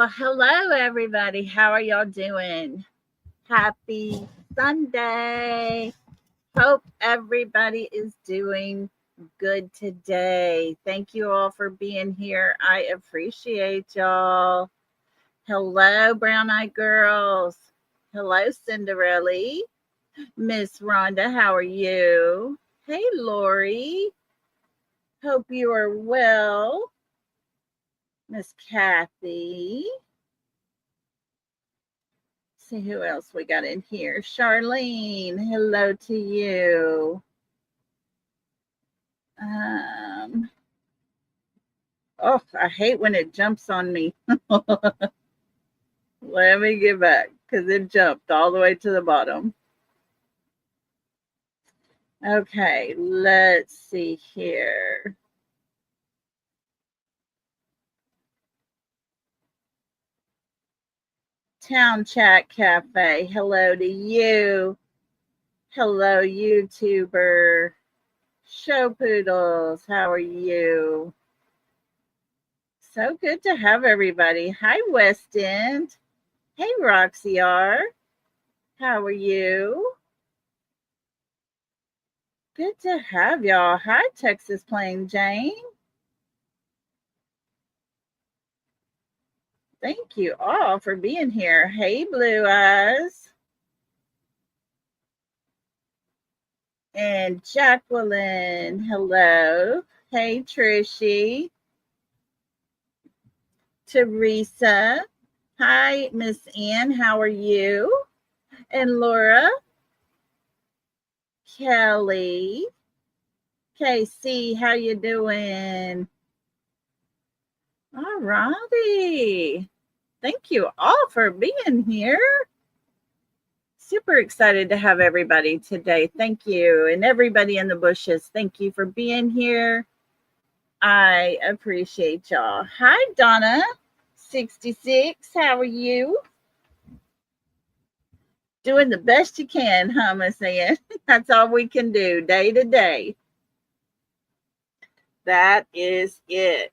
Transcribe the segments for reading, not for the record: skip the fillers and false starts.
Well, hello, everybody. How are y'all doing? Happy Sunday. Hope everybody is doing good today. Thank you all for being here. I appreciate y'all. Hello, Brown Eyed Girls. Hello, Cinderella. Miss Rhonda, how are you? Hey, Lori. Hope you are well. Miss Kathy. See who else we got in here. Charlene, hello to you. Um, oh, I hate when it jumps on me. Let me get back because it jumped all the way to the bottom. Okay, let's see here. Town Chat Cafe, hello to you. Hello, YouTuber. Show Poodles, how are you? So good to have everybody. Hi, West End. Hey, Roxy R. How are you? Good to have y'all. Hi, Texas Plain Jane. Thank you all for being here. Hey, Blue Eyes. And Jacqueline. Hello. Hey, Trishy. Teresa. Hi, Miss Ann. How are you? And Laura. Kelly. KC, how you doing? All righty. Thank you all for being here. Super excited to have everybody today. Thank you. And everybody in the bushes, thank you for being here. I appreciate y'all. Hi, Donna, 66. How are you? Doing the best you can, huh, Miss Ann? That's all we can do day to day. That is it.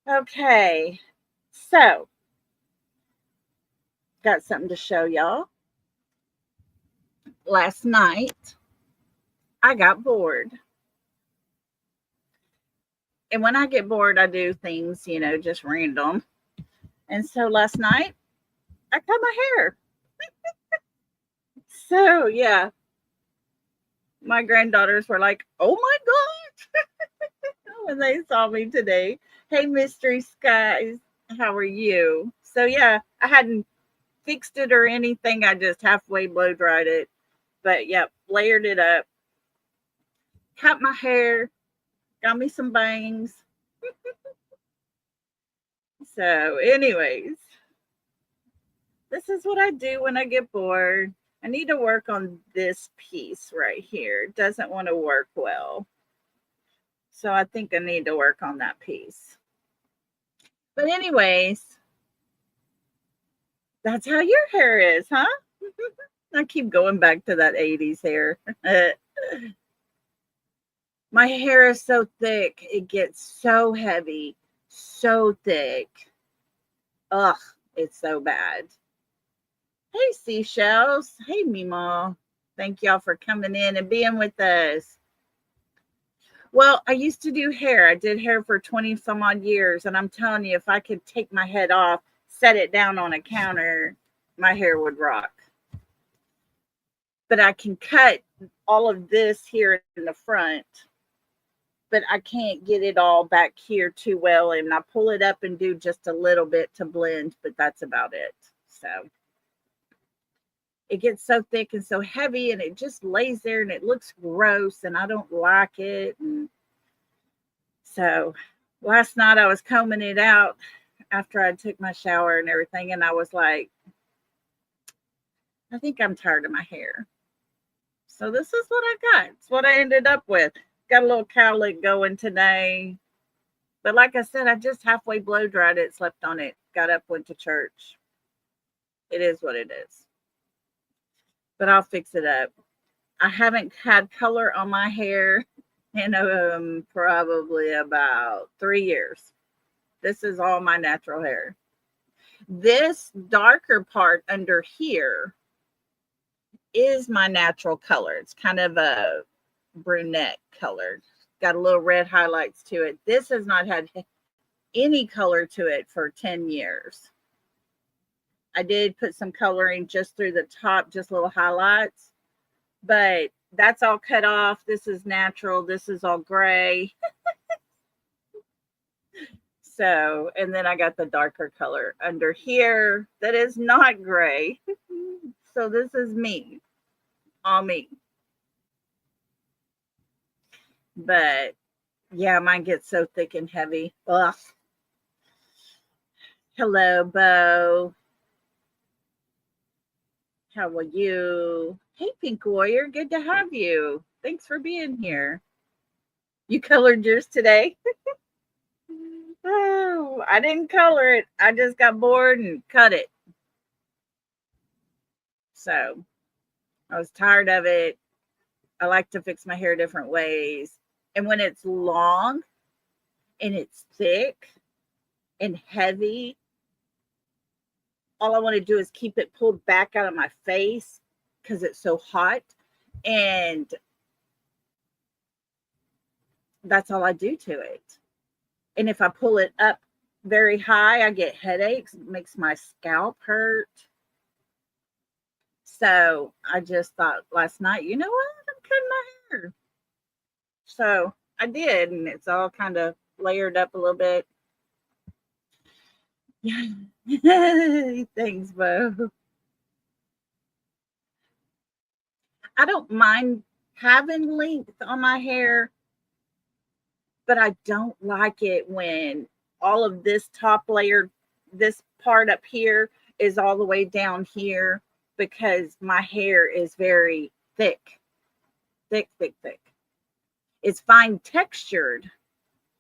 Okay. So, got something to show y'all. Last night, I got bored. And when I get bored, I do things, just random. And so last night, I cut my hair. So, yeah, my granddaughters were like, oh my God, when they saw me today. Hey, Mystery Skies, how are you? So, yeah, I hadn't fixed it or anything. I just halfway blow dried it. But, yeah, layered it up, cut my hair, got me some bangs. So, anyways, this is what I do when I get bored. I need to work on this piece right here. It doesn't want to work well. So I think I need to work on that piece. But anyways, that's how your hair is, huh? I keep going back to that 80s hair. My hair is so thick. It gets so heavy, so thick. Ugh, it's so bad. Hey, seashells. Hey, Mima. Thank y'all for coming in and being with us. Well, I used to do hair. I did hair for 20 some odd years. And I'm telling you, if I could take my head off, set it down on a counter, my hair would rock. But I can cut all of this here in the front, but I can't get it all back here too well. And I pull it up and do just a little bit to blend, but that's about it. So it gets so thick and so heavy and it just lays there and it looks gross and I don't like it. And so last night I was combing it out after I took my shower and everything. And I was like, I think I'm tired of my hair. So this is what I got. It's what I ended up with. Got a little cowlick going today. But like I said, I just halfway blow dried it, slept on it, got up, went to church. It is what it is. But I'll fix it up. I haven't had color on my hair in probably about 3 years. This is all my natural hair. This darker part under here is my natural color. It's kind of a brunette color. Got a little red highlights to it. This has not had any color to it for 10 years. I did put some coloring just through the top, just little highlights, but that's all cut off. This is natural. This is all gray. So, and then I got the darker color under here that is not gray. So this is me, all me. But yeah, mine gets so thick and heavy. Ugh. Hello, Bo. How are you? Hey, Pink Warrior. Good to have you. Thanks for being here. You colored yours today? Oh, I didn't color it. I just got bored and cut it. So I was tired of it. I like to fix my hair different ways. And when it's long and it's thick and heavy, all I want to do is keep it pulled back out of my face because it's so hot. And that's all I do to it. And if I pull it up very high, I get headaches. It makes my scalp hurt. So I just thought last night, you know what? I'm cutting my hair. So I did, and it's all kind of layered up a little bit. Yeah. Thanks, Bo. I don't mind having length on my hair, but I don't like it when all of this top layer, this part up here is all the way down here because my hair is very thick, thick, thick, thick. It's fine textured,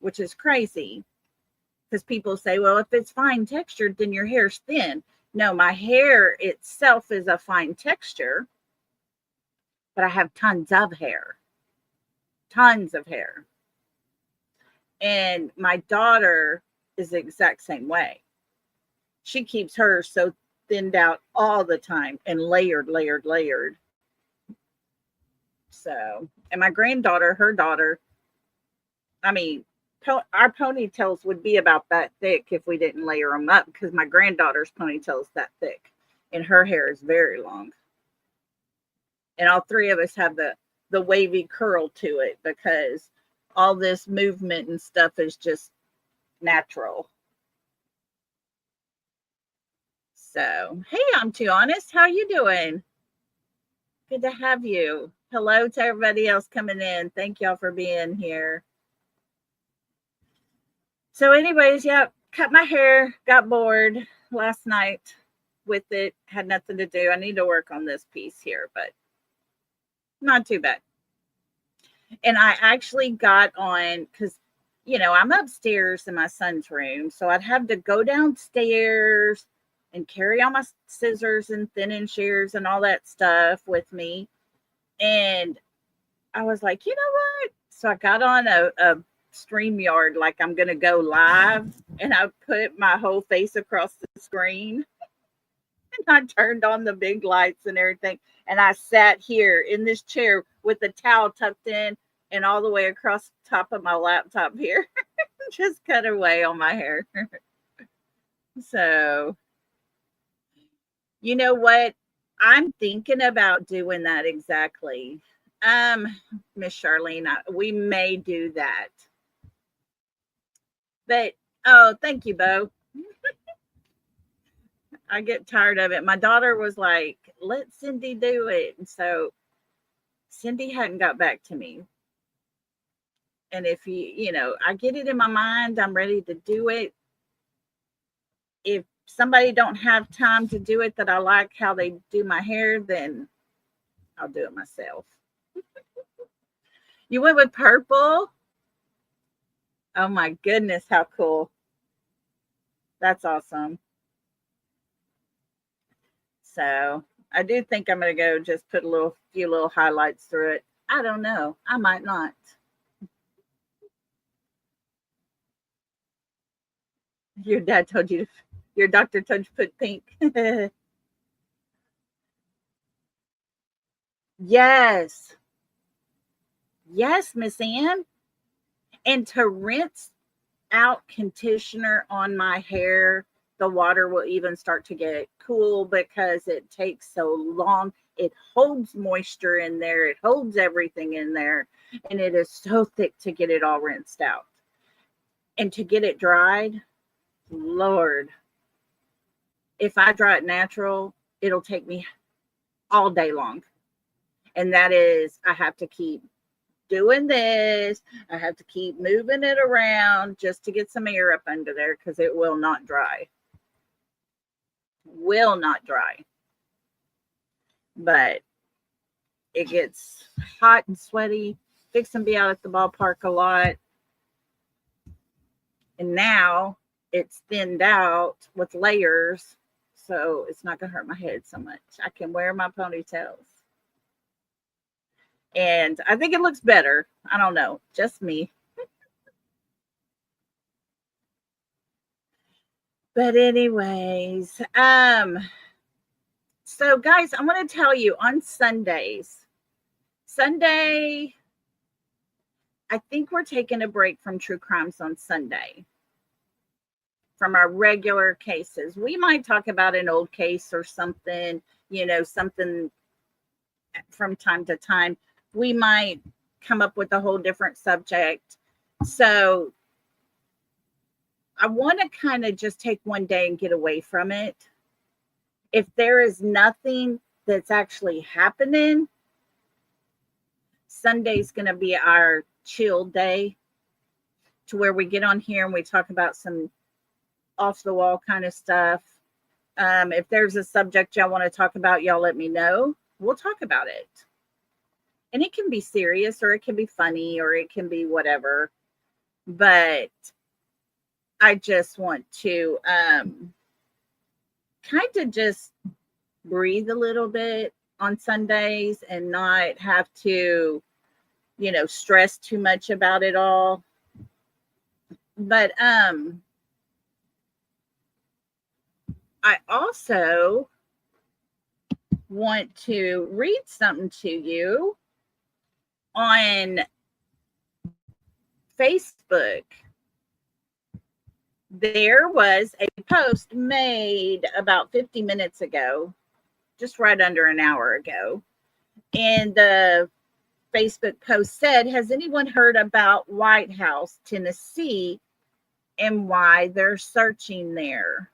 which is crazy because people say, well, if it's fine textured, then your hair's thin. No, my hair itself is a fine texture, but I have tons of hair, tons of hair. And my daughter is the exact same way. She keeps hers so thinned out all the time and layered, layered, layered. So, and my granddaughter, her daughter, I mean, our ponytails would be about that thick if we didn't layer them up because my granddaughter's ponytail is that thick and her hair is very long. And all three of us have the wavy curl to it because all this movement and stuff is just natural. So, hey, I'm too honest. How you doing? Good to have you. Hello to everybody else coming in. Thank y'all for being here. So anyways, yeah, cut my hair, got bored last night with it, had nothing to do. I need to work on this piece here, but not too bad. And I actually got on because, you know, I'm upstairs in my son's room. So I'd have to go downstairs and carry all my scissors and thinning shears and all that stuff with me. And I was like, you know what? So I got on a StreamYard like I'm going to go live. And I put my whole face across the screen. And I turned on the big lights and everything. And I sat here in this chair with the towel tucked in and all the way across the top of my laptop here. Just cut away on my hair. So, you know what? I'm thinking about doing that exactly. Miss Charlene, we may do that. But, oh, thank you, Bo. I get tired of it. My daughter was like, let Cindy do it. And so Cindy hadn't got back to me. And if you know, I get it in my mind, I'm ready to do it. If somebody don't have time to do it that I like how they do my hair, then I'll do it myself. You went with purple? Oh my goodness, how cool. That's awesome. So I do think I'm going to go just put a few little highlights through it. I don't know. I might not. Your dad told you to, your doctor told you to put pink. Yes. Yes, Miss Ann. And to rinse out conditioner on my hair, the water will even start to get cool because it takes so long. It holds moisture in there, it holds everything in there, and it is so thick to get it all rinsed out. And to get it dried, Lord, if I dry it natural, it'll take me all day long. And that is, I have to keep doing this. I have to keep moving it around just to get some air up under there because it will not dry. Will not dry. But it gets hot and sweaty. Fix and be out at the ballpark a lot. And now it's thinned out with layers. So it's not going to hurt my head so much. I can wear my ponytails. And I think it looks better. I don't know. Just me. But anyways, so guys, I want to tell you on Sunday, I think we're taking a break from true crimes on Sunday from our regular cases. We might talk about an old case or something, something from time to time. We might come up with a whole different subject. So I want to kind of just take one day and get away from it. If there is nothing that's actually happening, Sunday's going to be our chill day to where we get on here and we talk about some off the wall kind of stuff. If there's a subject y'all want to talk about, y'all let me know. We'll talk about it. And it can be serious or it can be funny or it can be whatever. But I just want to kind of just breathe a little bit on Sundays and not have to, stress too much about it all. But I also want to read something to you on Facebook. There was a post made about 50 minutes ago, just right under an hour ago. And the Facebook post said, has anyone heard about White House, Tennessee, and why they're searching there?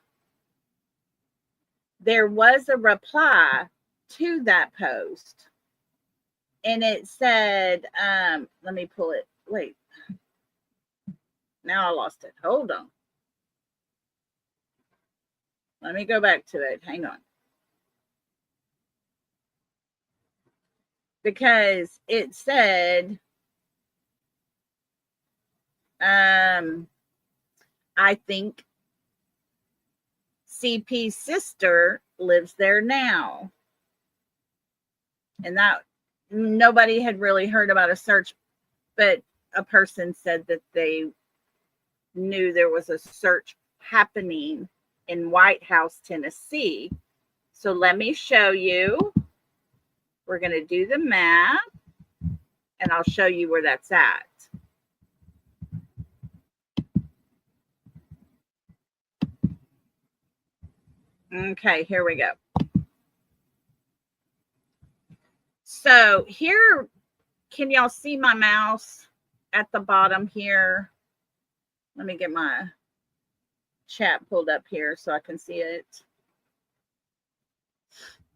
There was a reply to that post. And it said, let me pull it. Wait. Now I lost it. Hold on. Let me go back to it. Hang on. Because it said, I think CP's sister lives there now. And that nobody had really heard about a search, but a person said that they knew there was a search happening in White House, Tennessee. So let me show you. We're going to do the map and I'll show you where that's at. Okay, here we go. So here, can y'all see my mouse at the bottom here? Let me get my chat pulled up here so I can see it.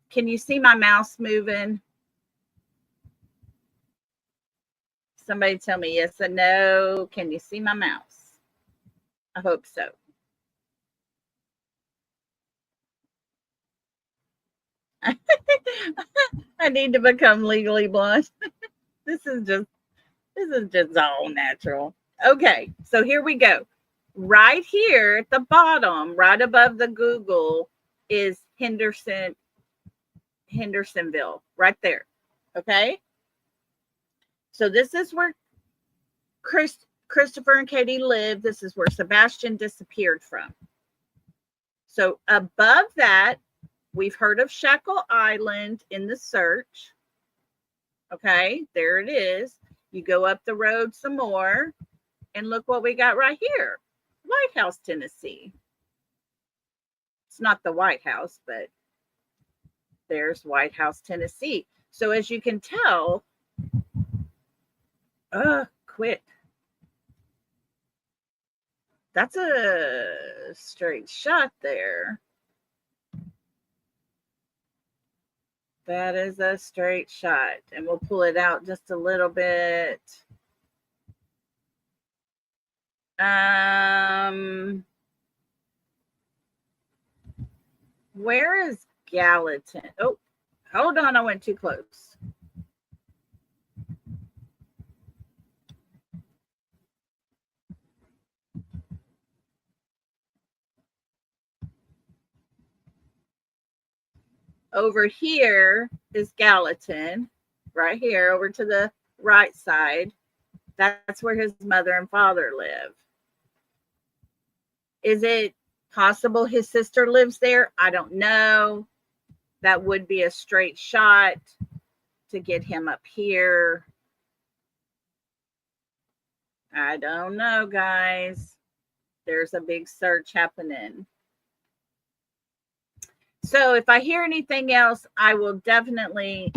Can you see my mouse moving? Somebody tell me yes or no. Can you see my mouse? I hope so. I need to become legally blonde. This is just all natural. Okay, so here we go. Right here at the bottom, right above the Google, is Hendersonville, right there. Okay. So this is where Christopher and Katie live. This is where Sebastian disappeared from. So above that, we've heard of Shackle Island in the search. Okay, there it is. You go up the road some more, and look what we got right here. White House, Tennessee. It's not the White House, but there's White House, Tennessee. So as you can tell, quit. That's a straight shot there. That is a straight shot. And we'll pull it out just a little bit. Where is Gallatin? Oh, hold on. I went too close. Over here is Gallatin, right here over to the right side. That's where his mother and father live. Is it possible his sister lives there? I don't know. That would be a straight shot to get him up here. I don't know, guys. There's a big search happening. So if I hear anything else, I will definitely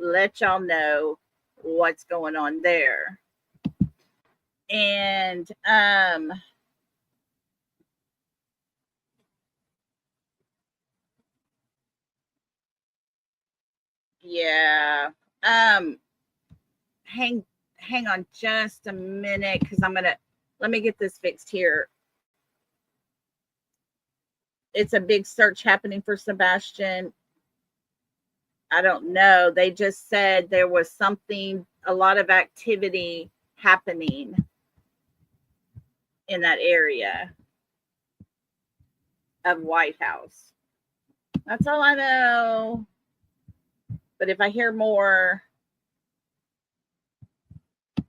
let y'all know what's going on there. And yeah. Hang on just a minute, because let me get this fixed here. It's a big search happening for Sebastian. I don't know. They just said there was a lot of activity happening in that area of White House. That's all I know. But if I hear more,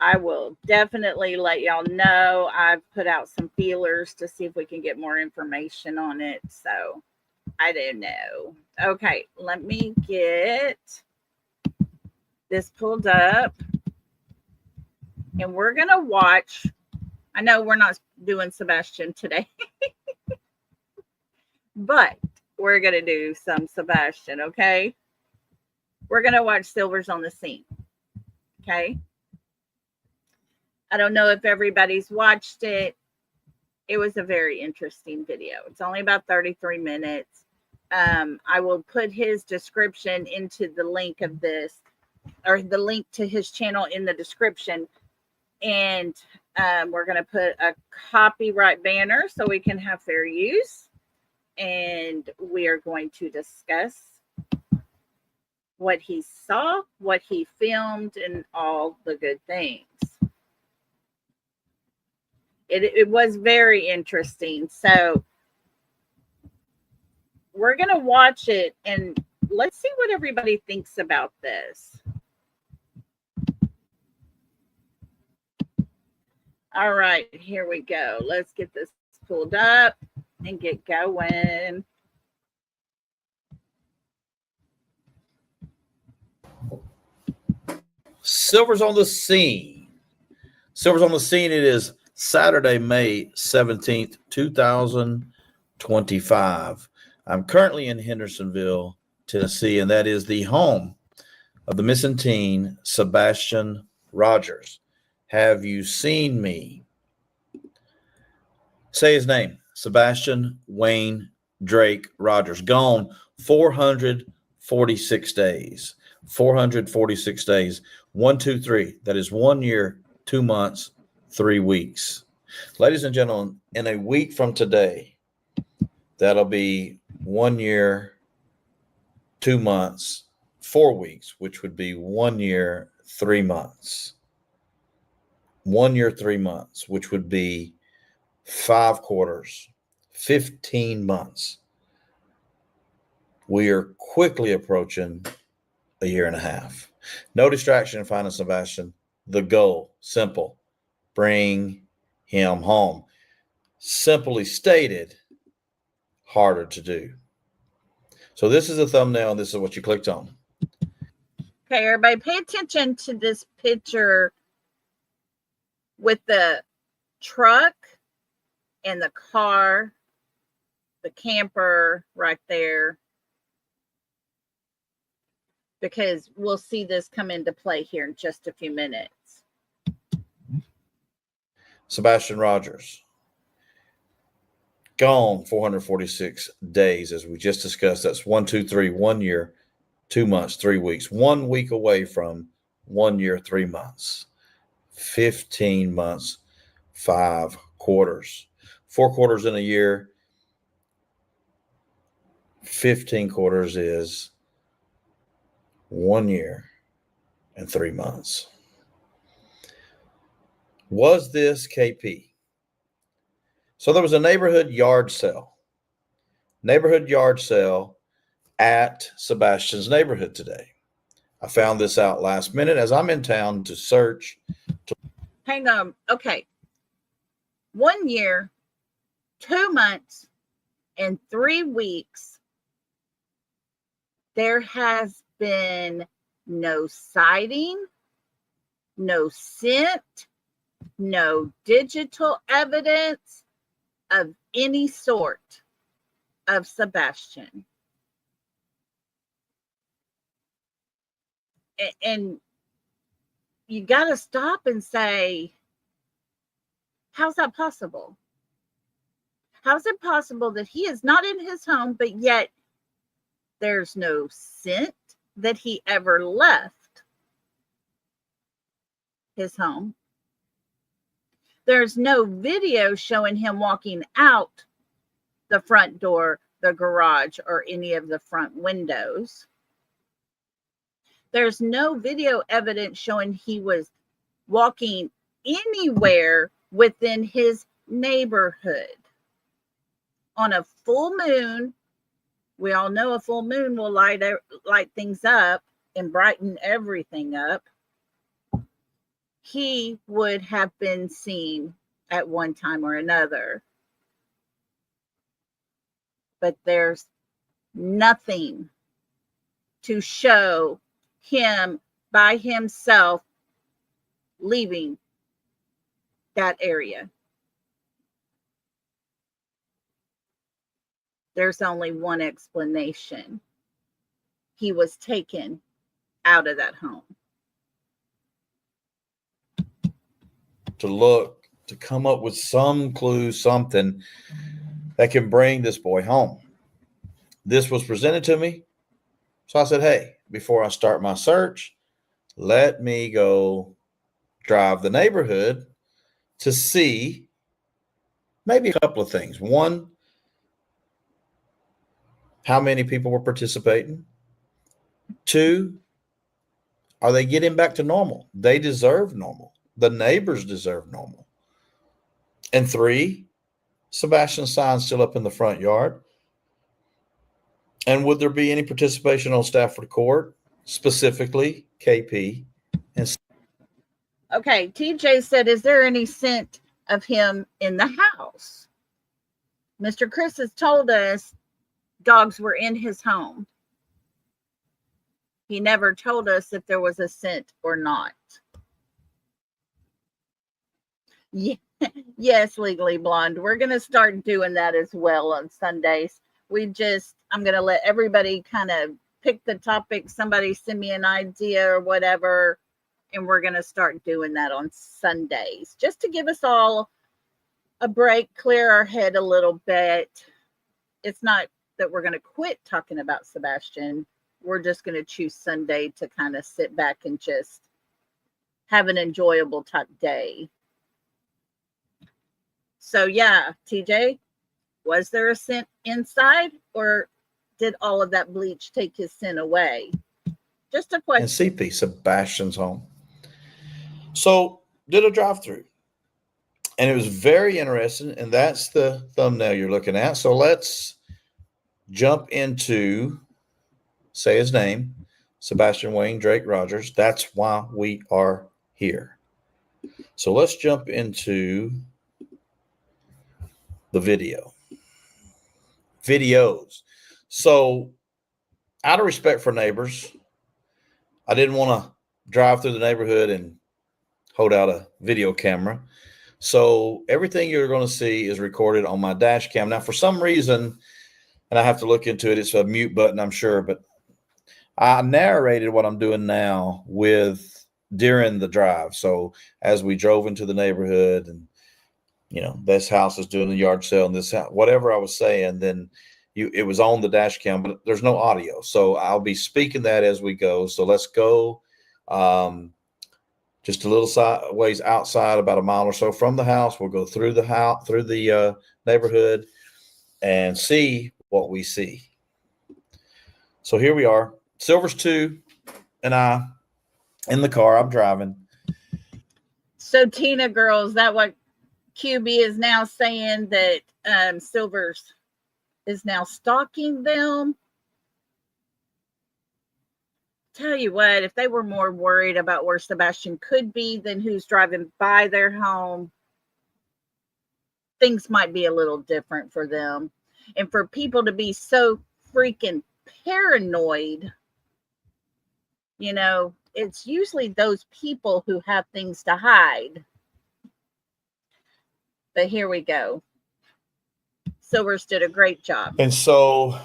I will definitely let y'all know. I've put out some feelers to see if we can get more information on it. So I don't know. Okay, let me get this pulled up. And we're going to watch. I know we're not doing Sebastian today. But we're going to do some Sebastian, okay? We're going to watch Silver's on the Scene. Okay? I don't know if everybody's watched it. It was a very interesting video. It's only about 33 minutes. I will put his description into the link of this, or the link to his channel in the description. And we're going to put a copyright banner so we can have fair use. And we are going to discuss what he saw, what he filmed, and all the good things. It was very interesting. So we're going to watch it and let's see what everybody thinks about this. All right, here we go. Let's get this pulled up and get going. Silver's on the Scene. Silver's on the Scene. It is Saturday, May 17th, 2025. I'm currently in Hendersonville, Tennessee, and that is the home of the missing teen, Sebastian Rogers. Have you seen me? Say his name. Sebastian Wayne Drake Rogers. Gone 446 days. 446 days. 1, 2, 3. That is 1 year, 2 months, 3 weeks. Ladies and gentlemen, in a week from today, that'll be 1 year, 2 months, 4 weeks, which would be 1 year, 3 months. 1 year, 3 months, which would be 5 quarters, 15 months. We are quickly approaching a year and a half. No distraction in finding Sebastian. The goal, simple. bring him home. Simply stated, harder to do. So this is a thumbnail, and this is what you clicked on. Okay, everybody, pay attention to this picture with the truck and the car, the camper right there, because we'll see this come into play here in just a few minutes. Sebastian Rogers, gone 446 days, as we just discussed. That's 1, 2, 3, 1 year, 2 months, 3 weeks. 1 week away from 1 year, 3 months. 15 months, 5 quarters. 4 quarters in a year. 15 quarters is 1 year and 3 months. Was this KP? So there was a neighborhood yard sale at Sebastian's neighborhood today. I found this out last minute as I'm in town to search. Hang on. Okay. 1 year, 2 months, and 3 weeks. There has been no sighting, no scent, no digital evidence of any sort of Sebastian. And you got to stop and say, how's that possible? How's it possible that he is not in his home, but yet there's no scent that he ever left his home? There's no video showing him walking out the front door, the garage, or any of the front windows. There's no video evidence showing he was walking anywhere within his neighborhood. On a full moon, we all know a full moon will light things up and brighten everything up. He would have been seen at one time or another. But there's nothing to show him by himself leaving that area. There's only one explanation. He was taken out of that home. To come up with some clue, something that can bring this boy home. This was presented to me. So I said, hey, before I start my search, let me go drive the neighborhood to see maybe a couple of things. One, how many people were participating? Two, are they getting back to normal? They deserve normal. The neighbors deserve normal. And three, Sebastian's sign still up in the front yard. And would there be any participation on Stafford Court, specifically KP? Okay, TJ said, is there any scent of him in the house? Mr. Chris has told us dogs were in his home. He never told us if there was a scent or not. Yeah. Yes, Legally Blonde. We're going to start doing that as well on Sundays. I'm going to let everybody kind of pick the topic. Somebody send me an idea or whatever, and we're going to start doing that on Sundays just to give us all a break, clear our head a little bit. It's not that we're going to quit talking about Sebastian. We're just going to choose Sunday to kind of sit back and just have an enjoyable type day. So yeah, TJ, was there a scent inside, or did all of that bleach take his scent away? Just a question. And CP, Sebastian's home. So did a drive-through, and it was very interesting, and that's the thumbnail you're looking at. So let's jump into, say his name, Sebastian Wayne Drake Rogers. That's why we are here. So let's jump into the videos. So out of respect for neighbors, I didn't want to drive through the neighborhood and hold out a video camera. So everything you're going to see is recorded on my dash cam. Now, for some reason, and I have to look into it, it's a mute button, I'm sure, but I narrated what I'm doing now with during the drive. So as we drove into the neighborhood and, you know, this house is doing the yard sale and this house, whatever I was saying, then it was on the dash cam, but there's no audio. So I'll be speaking that as we go. So let's go. Just a little ways outside, about a mile or so from the house. We'll go through the house, through the neighborhood, and see what we see. So here we are, Silver's 2 and I in the car. I'm driving. So Tina girl, is that what QB is now saying, that Silver's is now stalking them? Tell you what, if they were more worried about where Sebastian could be than who's driving by their home, things might be a little different for them. And for people to be so freaking paranoid, you know, it's usually those people who have things to hide. But here we go. Silvers did a great job. And so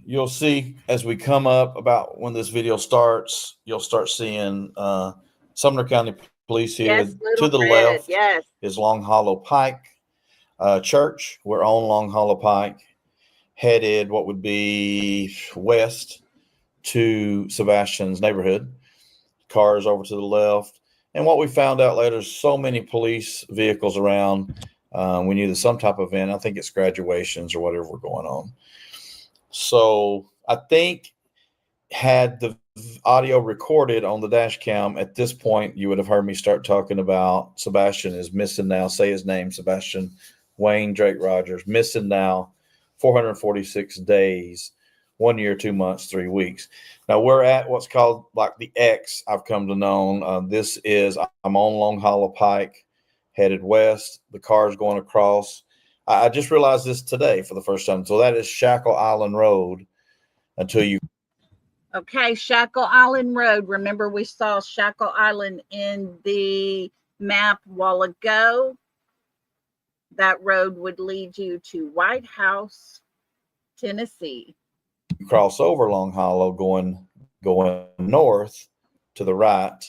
you'll see as we come up, about when this video starts, you'll start seeing Sumner County Police here. Yes, to the red, left yes, is Long Hollow Pike Church. We're on Long Hollow Pike, headed what would be west to Sebastian's neighborhood. Cars over to the left. And what we found out later is so many police vehicles around. We knew there's some type of event. I think it's graduations or whatever were going on. So I think had the audio recorded on the dash cam at this point, you would have heard me start talking about Sebastian is missing now. Say his name, Sebastian Wayne Drake Rogers, missing now 446 days, 1 year, 2 months, 3 weeks. Now we're at what's called like the X, I've come to know. This is, I'm on Long Hollow Pike, headed west. The car's going across. I just realized this today for the first time. So that is Shackle Island Road until you. Okay, Shackle Island Road. Remember, we saw Shackle Island in the map a while ago. That road would lead you to White House, Tennessee. Cross over Long Hollow going north to the right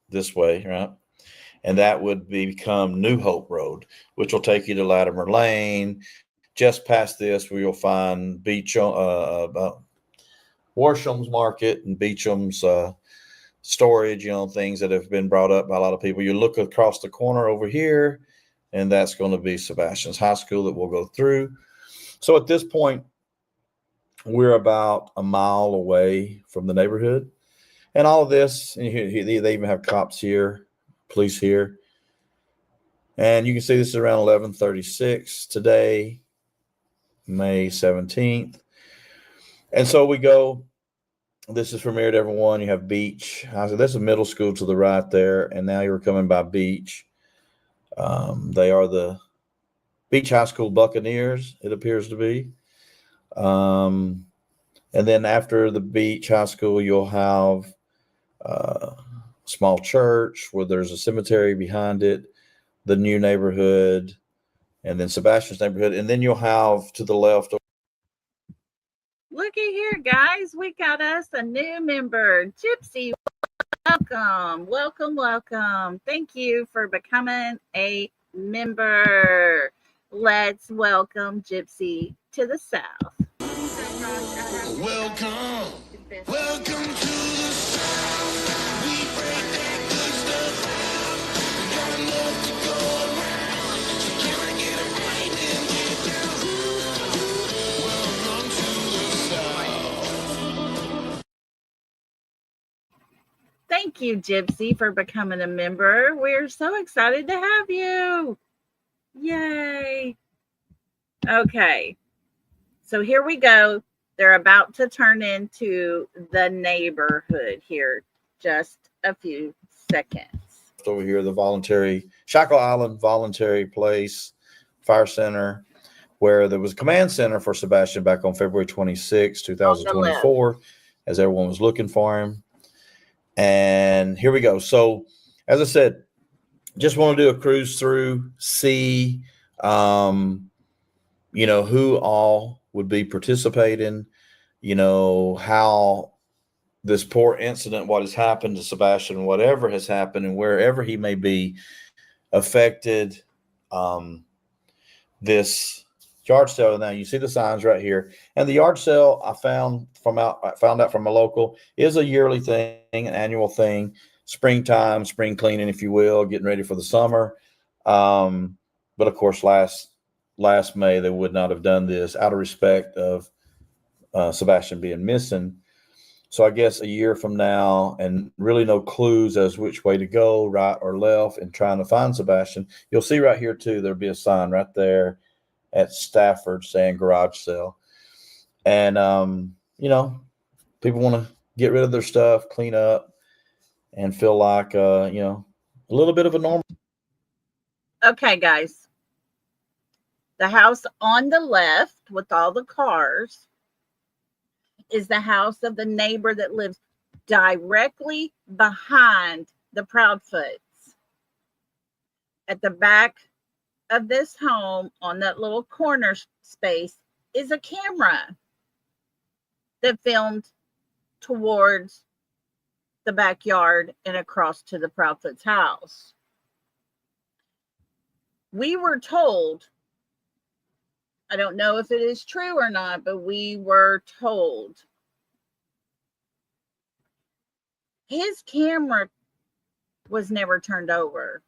this way, right? And that would become New Hope Road, which will take you to Latimer Lane. Just past this, where you'll find Warsham's Market and Beecham's storage, you know, things that have been brought up by a lot of people. You look across the corner over here, and that's going to be Sebastian's High School that we'll go through. So at this point, we're about a mile away from the neighborhood. And all of this, and they even have cops here, police here. And you can see this is around 11:36 today, May 17th. And so we go, this is from here to everyone. You have Beach. I said, that's a middle school to the right there. And now you're coming by Beach. They are the Beach High School Buccaneers, it appears to be. And then after the Beach High School, you'll have a small church where there's a cemetery behind it, the new neighborhood, and then Sebastian's neighborhood. And then you'll have to the left. Looky here, guys. We got us a new member, Gypsy. Welcome, welcome, welcome. Thank you for becoming a member. Let's welcome Gypsy to the South. Welcome, welcome to the South. We break that good stuff out. We got enough to go around. So can I get a right and get down? Welcome to the South. Thank you, Gypsy, for becoming a member. We're so excited to have you. Yay. Okay. So here we go. They're about to turn into the neighborhood here. Just a few seconds. over here, the Shackle Island Voluntary Place Fire Center, where there was a command center for Sebastian back on February 26, 2024, as everyone was looking for him. And here we go. So, as I said, just want to do a cruise through, see, who all would be participating, how this poor incident, what has happened to Sebastian, whatever has happened, and wherever he may be affected, this yard sale. Now you see the signs right here, and the yard sale I found out from a local is a yearly thing, an annual thing, springtime, spring cleaning, if you will, getting ready for the summer. But of course, last May they would not have done this out of respect of Sebastian being missing. So I guess a year from now, and really no clues as which way to go, right or left, and trying to find Sebastian. You'll see right here too, there'll be a sign right there at Stafford saying garage sale. And, people want to get rid of their stuff, clean up, and feel like, a little bit of a normal. Okay, guys. The house on the left with all the cars is the house of the neighbor that lives directly behind the Proudfoots. At the back of this home, on that little corner space, is a camera that filmed towards the backyard and across to the Proudfoots' house. We were told, I don't know if it is true or not, but we were told his camera was never turned over.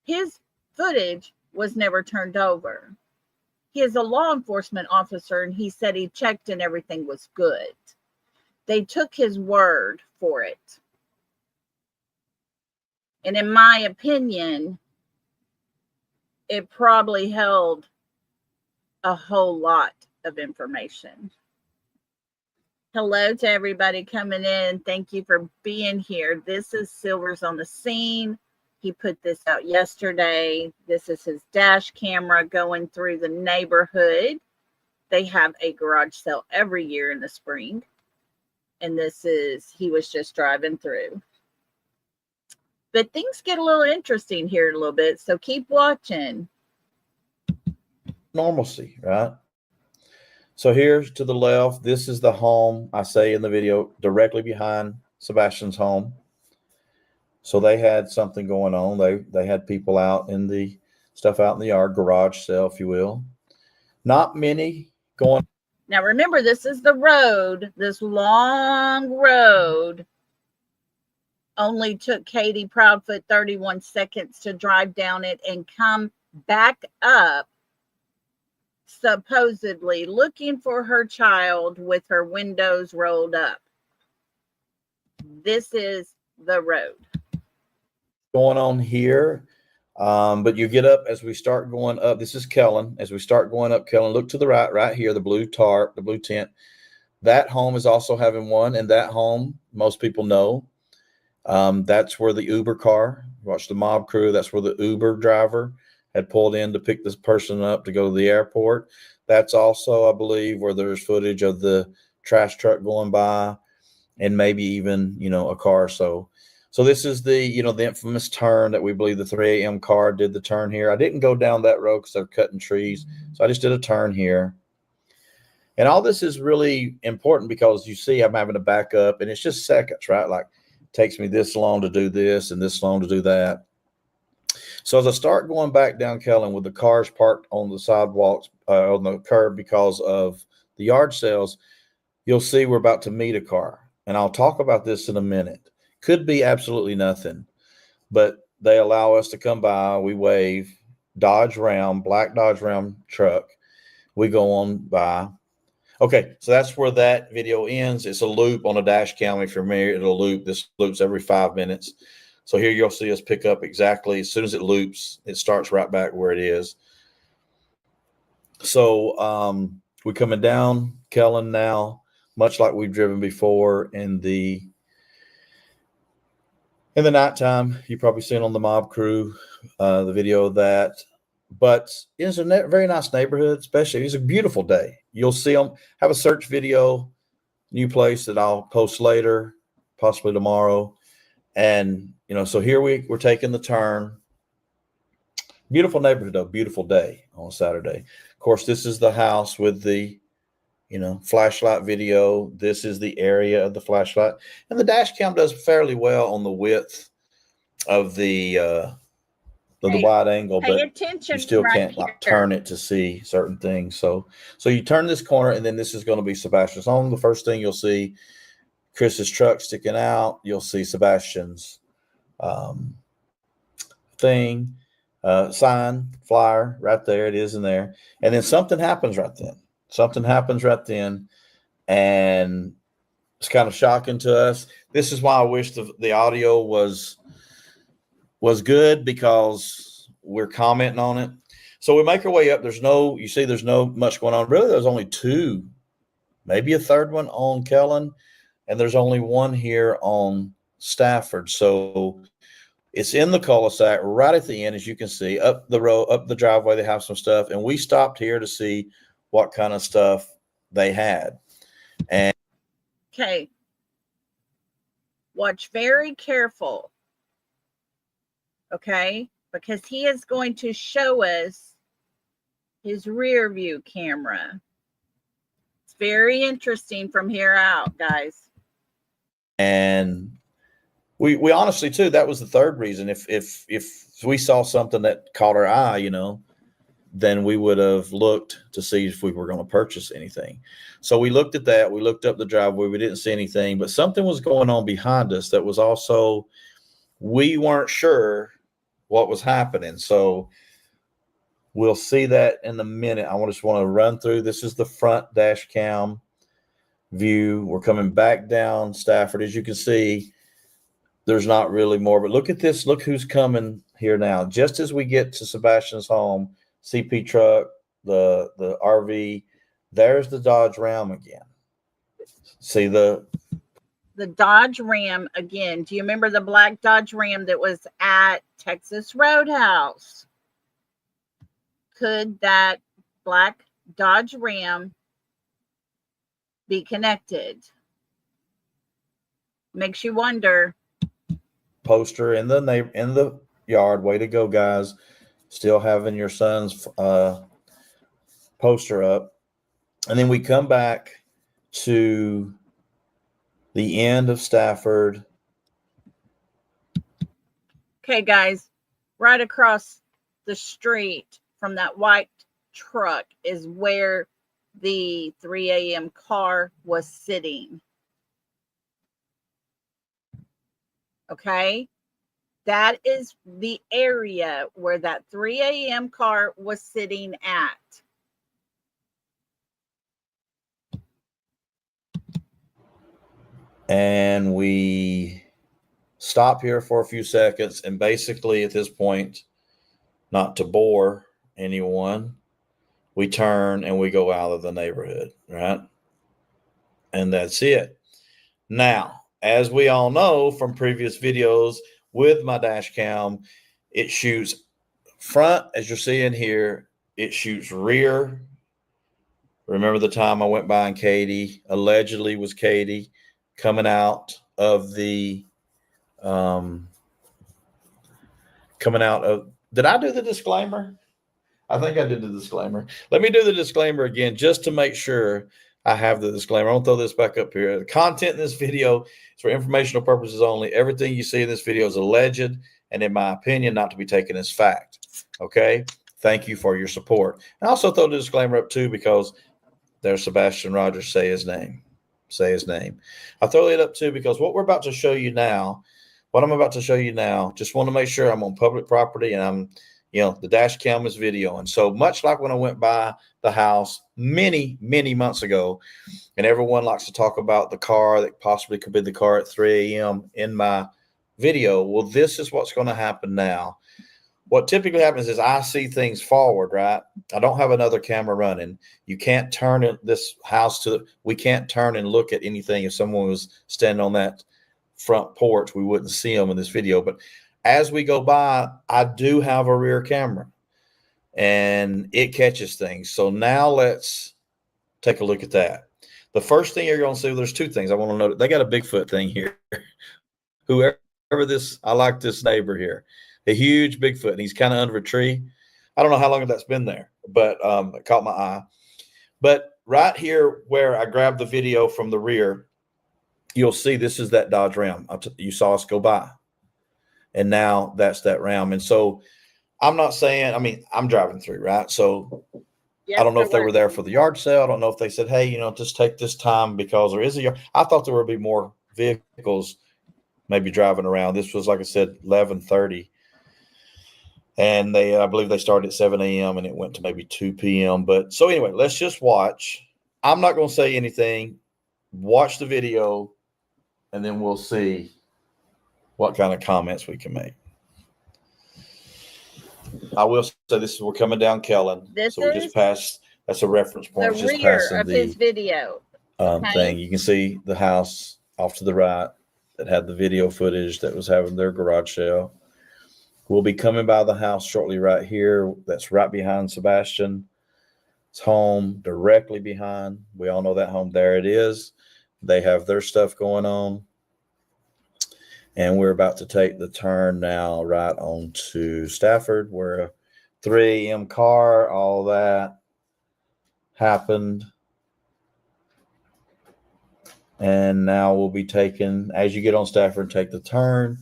His footage was never turned over. He is a law enforcement officer, and he said he checked and everything was good. They took his word for it. And in my opinion, it probably held a whole lot of information. Hello to everybody coming in. Thank you for being here. This is Silver's on the Scene. He put this out yesterday. This is his dash camera going through the neighborhood. They have a garage sale every year in the spring. And he was just driving through. But things get a little interesting here in a little bit, so keep watching. Normalcy, right? So here's to the left. This is the home, I say in the video, directly behind Sebastian's home. So they had something going on. They had people out in the yard, garage sale, if you will. Not many going. Now remember, this is the road, this long road. Only took Katie Proudfoot 31 seconds to drive down it and come back up, supposedly looking for her child with her windows rolled up. This is the road. Going on here. But you get up as we start going up. This is Kellen. As we start going up, Kellen, look to the right here, the blue tarp, the blue tent. That home is also having one. And that home, most people know, that's where the Uber car, watch the mob crew, that's where the Uber driver had pulled in to pick this person up to go to the airport. That's also, I believe, where there's footage of the trash truck going by and maybe even, a car. So this is the infamous turn that we believe the 3 a.m. car did the turn here. I didn't go down that road because they're cutting trees. So I just did a turn here. And all this is really important because you see I'm having to back up and it's just seconds, right? Like it takes me this long to do this and this long to do that. So as I start going back down Kellen with the cars parked on the sidewalks, on the curb because of the yard sales, you'll see we're about to meet a car. And I'll talk about this in a minute. Could be absolutely nothing, but they allow us to come by. We wave, Dodge Ram, black Dodge Ram truck. We go on by. Okay, so that's where that video ends. It's a loop on a dash cam. If you're familiar, it'll loop. This loops every 5 minutes. So here you'll see us pick up exactly as soon as it loops, it starts right back where it is. So we're coming down Kellen now, much like we've driven before in the In the nighttime, you probably seen on the Mob Crew the video of that. But it's a very nice neighborhood, especially it's a beautiful day. You'll see them have a search video, new place that I'll post later, possibly tomorrow. And, so here we're taking the turn. Beautiful neighborhood, though, beautiful day on Saturday. Of course, this is the house with the, flashlight video. This is the area of the flashlight. And the dash cam does fairly well on the width of the wide angle, Pay but attention you still right can't here. turn it to see certain things. So you turn this corner, and then this is going to be Sebastian's home. The first thing you'll see Chris's truck sticking out. You'll see Sebastian's sign, flyer right there. It is in there. And then something happens right then. And it's kind of shocking to us. This is why I wish the audio was good, because we're commenting on it. So we make our way up. There's no much going on. Really, there's only two, maybe a third one on Kellen, and there's only one here on Stafford. So it's in the cul-de-sac right at the end, as you can see, up the road, up the driveway. They have some stuff, and we stopped here to see what kind of stuff they had. And okay, watch very careful, okay, because he is going to show us his rear view camera. It's very interesting from here out, guys. And we honestly too, that was the third reason. If we saw something that caught our eye, then we would have looked to see if we were going to purchase anything. So we looked at that. We looked up the driveway. We didn't see anything, but something was going on behind us that was also, we weren't sure what was happening. So we'll see that in a minute. I just want to run through. This is the front dash cam view. We're coming back down Stafford. As you can see, there's not really more, but look at this. Look who's coming here now. Just as we get to Sebastian's home, CP truck, the RV, there's the Dodge Ram again. See the Dodge Ram again. Do you remember the black Dodge Ram that was at Texas Roadhouse? Could that black Dodge Ram be connected? Makes you wonder. Poster in the yard. Way to go, guys. Still having your son's poster up. And then we come back to the end of Stafford. Okay, guys, right across the street from that white truck is where the 3 a.m. car was sitting. Okay, that is the area where that 3 a.m. car was sitting at. And we stop here for a few seconds, and basically at this point, not to bore anyone, we turn and we go out of the neighborhood, right? And that's it. Now, as we all know from previous videos with my dash cam, it shoots front, as you're seeing here. It shoots rear. Remember the time I went by and Katie, allegedly was Katie, coming out of did I do the disclaimer? I think I did the disclaimer. Let me do the disclaimer again, just to make sure I have the disclaimer. I'll throw this back up here. The content in this video is for informational purposes only. Everything you see in this video is alleged and, in my opinion, not to be taken as fact. Okay? Thank you for your support. And also throw the disclaimer up too, because there's Sebastian Rogers. Say his name. I throw it up too because what I'm about to show you now, just want to make sure I'm on public property and I'm, the dash cam is video. And so much like when I went by the house many, many months ago, and everyone likes to talk about the car that possibly could be the car at 3 a.m. in my video. Well, this is what's going to happen now. What typically happens is I see things forward, right? I don't have another camera running. You can't turn this house we can't turn and look at anything if someone was standing on that front porch, we wouldn't see them in this video. But as we go by, I do have a rear camera and it catches things. So now let's take a look at that. The first thing you're going to see, there's two things I want to note. They got a Bigfoot thing here. Whoever this, I like this neighbor here, a huge Bigfoot, and he's kind of under a tree. I don't know how long that's been there, but it caught my eye. But right here where I grabbed the video from the rear, you'll see this is that Dodge Ram. You saw us go by. And now that's that Ram. And so I'm not saying, I mean, I'm driving through, right? So Yes, I don't know if they there were there for the yard sale. I don't know if they said, hey, just take this time because there is a yard. I thought there would be more vehicles maybe driving around. This was, like I said, 11:30. And I believe they started at 7 a.m. and it went to maybe 2 p.m. But so anyway, let's just watch. I'm not going to say anything. Watch the video, and then we'll see what kind of comments we can make. I will say this is, we're coming down Kellen. So we just passed, that's a reference point. The Just rear passing of his video. thing. You can see the house off to the right that had the video footage that was having their garage sale. We'll be coming by the house shortly right here. That's right behind Sebastian's home, directly behind. We all know that home. There it is. They have their stuff going on. And we're about to take the turn now right on to Stafford, where a 3 a.m. car, all that happened. And now we'll be taking, as you get on Stafford, take the turn.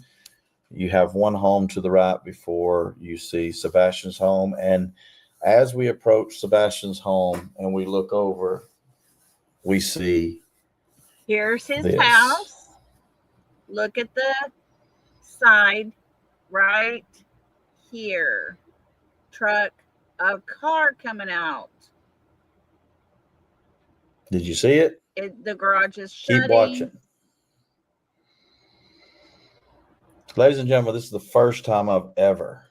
You have one home to the right before you see Sebastian's home. And as we approach Sebastian's home and we look over, we see Here's his this. house. Look at the side right here. Truck, a car coming out. Did you see it? The garage is shutting. Keep watching. Ladies and gentlemen, this is the first time I've ever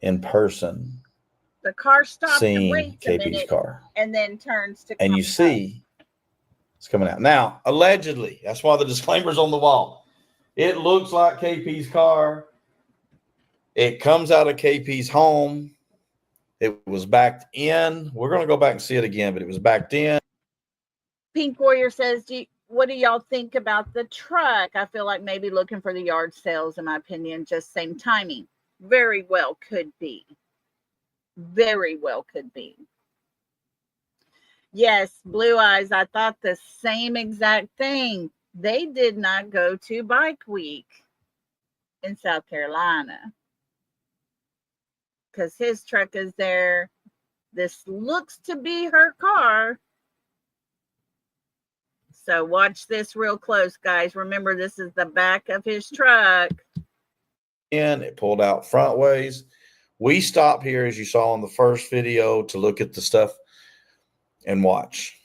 in person The car stops and seen waits a KP's minute car. and then turns to And you see it's coming out. Now, allegedly, that's why the disclaimer's on the wall. It looks like KP's car. It comes out of KP's home. It was backed in. We're going to go back and see it again, but it was backed in. Pink Warrior says, what do y'all think about the truck? I feel like maybe looking for the yard sales, in my opinion, just same timing. Very well could be. Very well could be. Yes, Blue Eyes, I thought the same exact thing. They did not go to Bike Week in South Carolina because his truck is there. This looks to be her car. So watch this real close, guys. Remember, this is the back of his truck. And it pulled out front ways. We stopped here, as you saw in the first video, to look at the stuff and watch.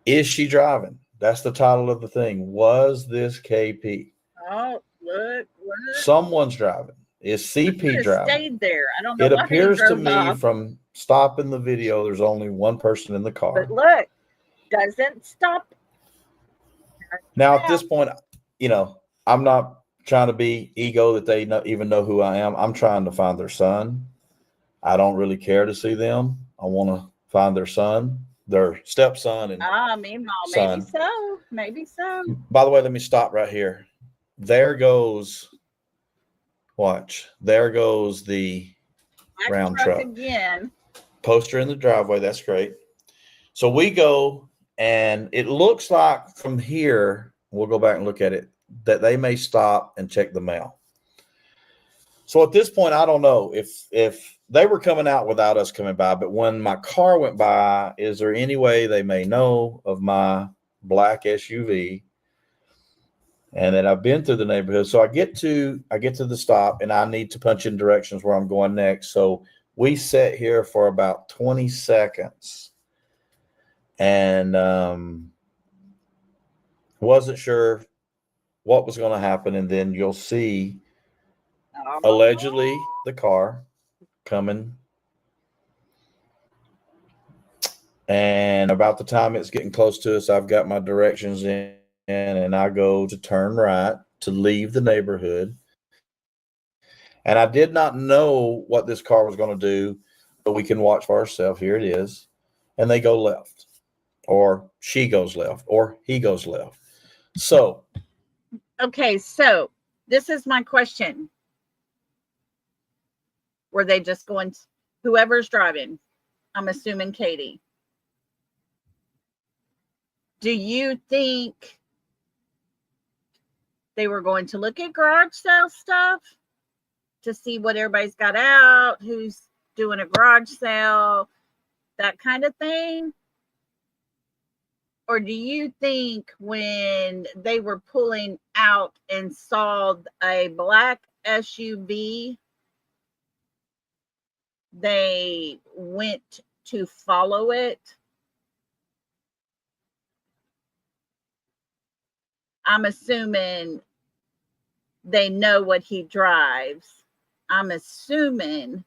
Is she driving? That's the title of the thing. Was this KP? Oh, look. Someone's driving. Is CP driving? Stayed there. I don't know. It appears to me off. from stopping the video, there's only one person in the car. But look, doesn't stop. Now, at this point, I'm not trying to be ego that they even know who I am. I'm trying to find their son. I don't really care to see them. I want to find their son, their stepson. And meanwhile, son. Maybe so. By the way, let me stop right here. There goes, watch, there goes the round truck. Again. Poster in the driveway. That's great. So we go, and it looks like from here, we'll go back and look at it, that they may stop and check the mail. So at this point, I don't know if they were coming out without us coming by, but when my car went by, is there any way they may know of my black SUV and that I've been through the neighborhood? So I get to the stop, and I need to punch in directions where I'm going next. So we sat here for about 20 seconds and wasn't sure what was going to happen. And then you'll see allegedly the car coming. And about the time it's getting close to us, I've got my directions in and I go to turn right to leave the neighborhood. And I did not know what this car was going to do, but we can watch for ourselves. Here it is. And they go left, or she goes left, or he goes left. So, Okay, so this is my question. Were they just going, whoever's driving, I'm assuming Katie, do you think they were going to look at garage sale stuff to see what everybody's got out, who's doing a garage sale, that kind of thing? Or do you think when they were pulling out and saw a black SUV, they went to follow it? I'm assuming they know what he drives. I'm assuming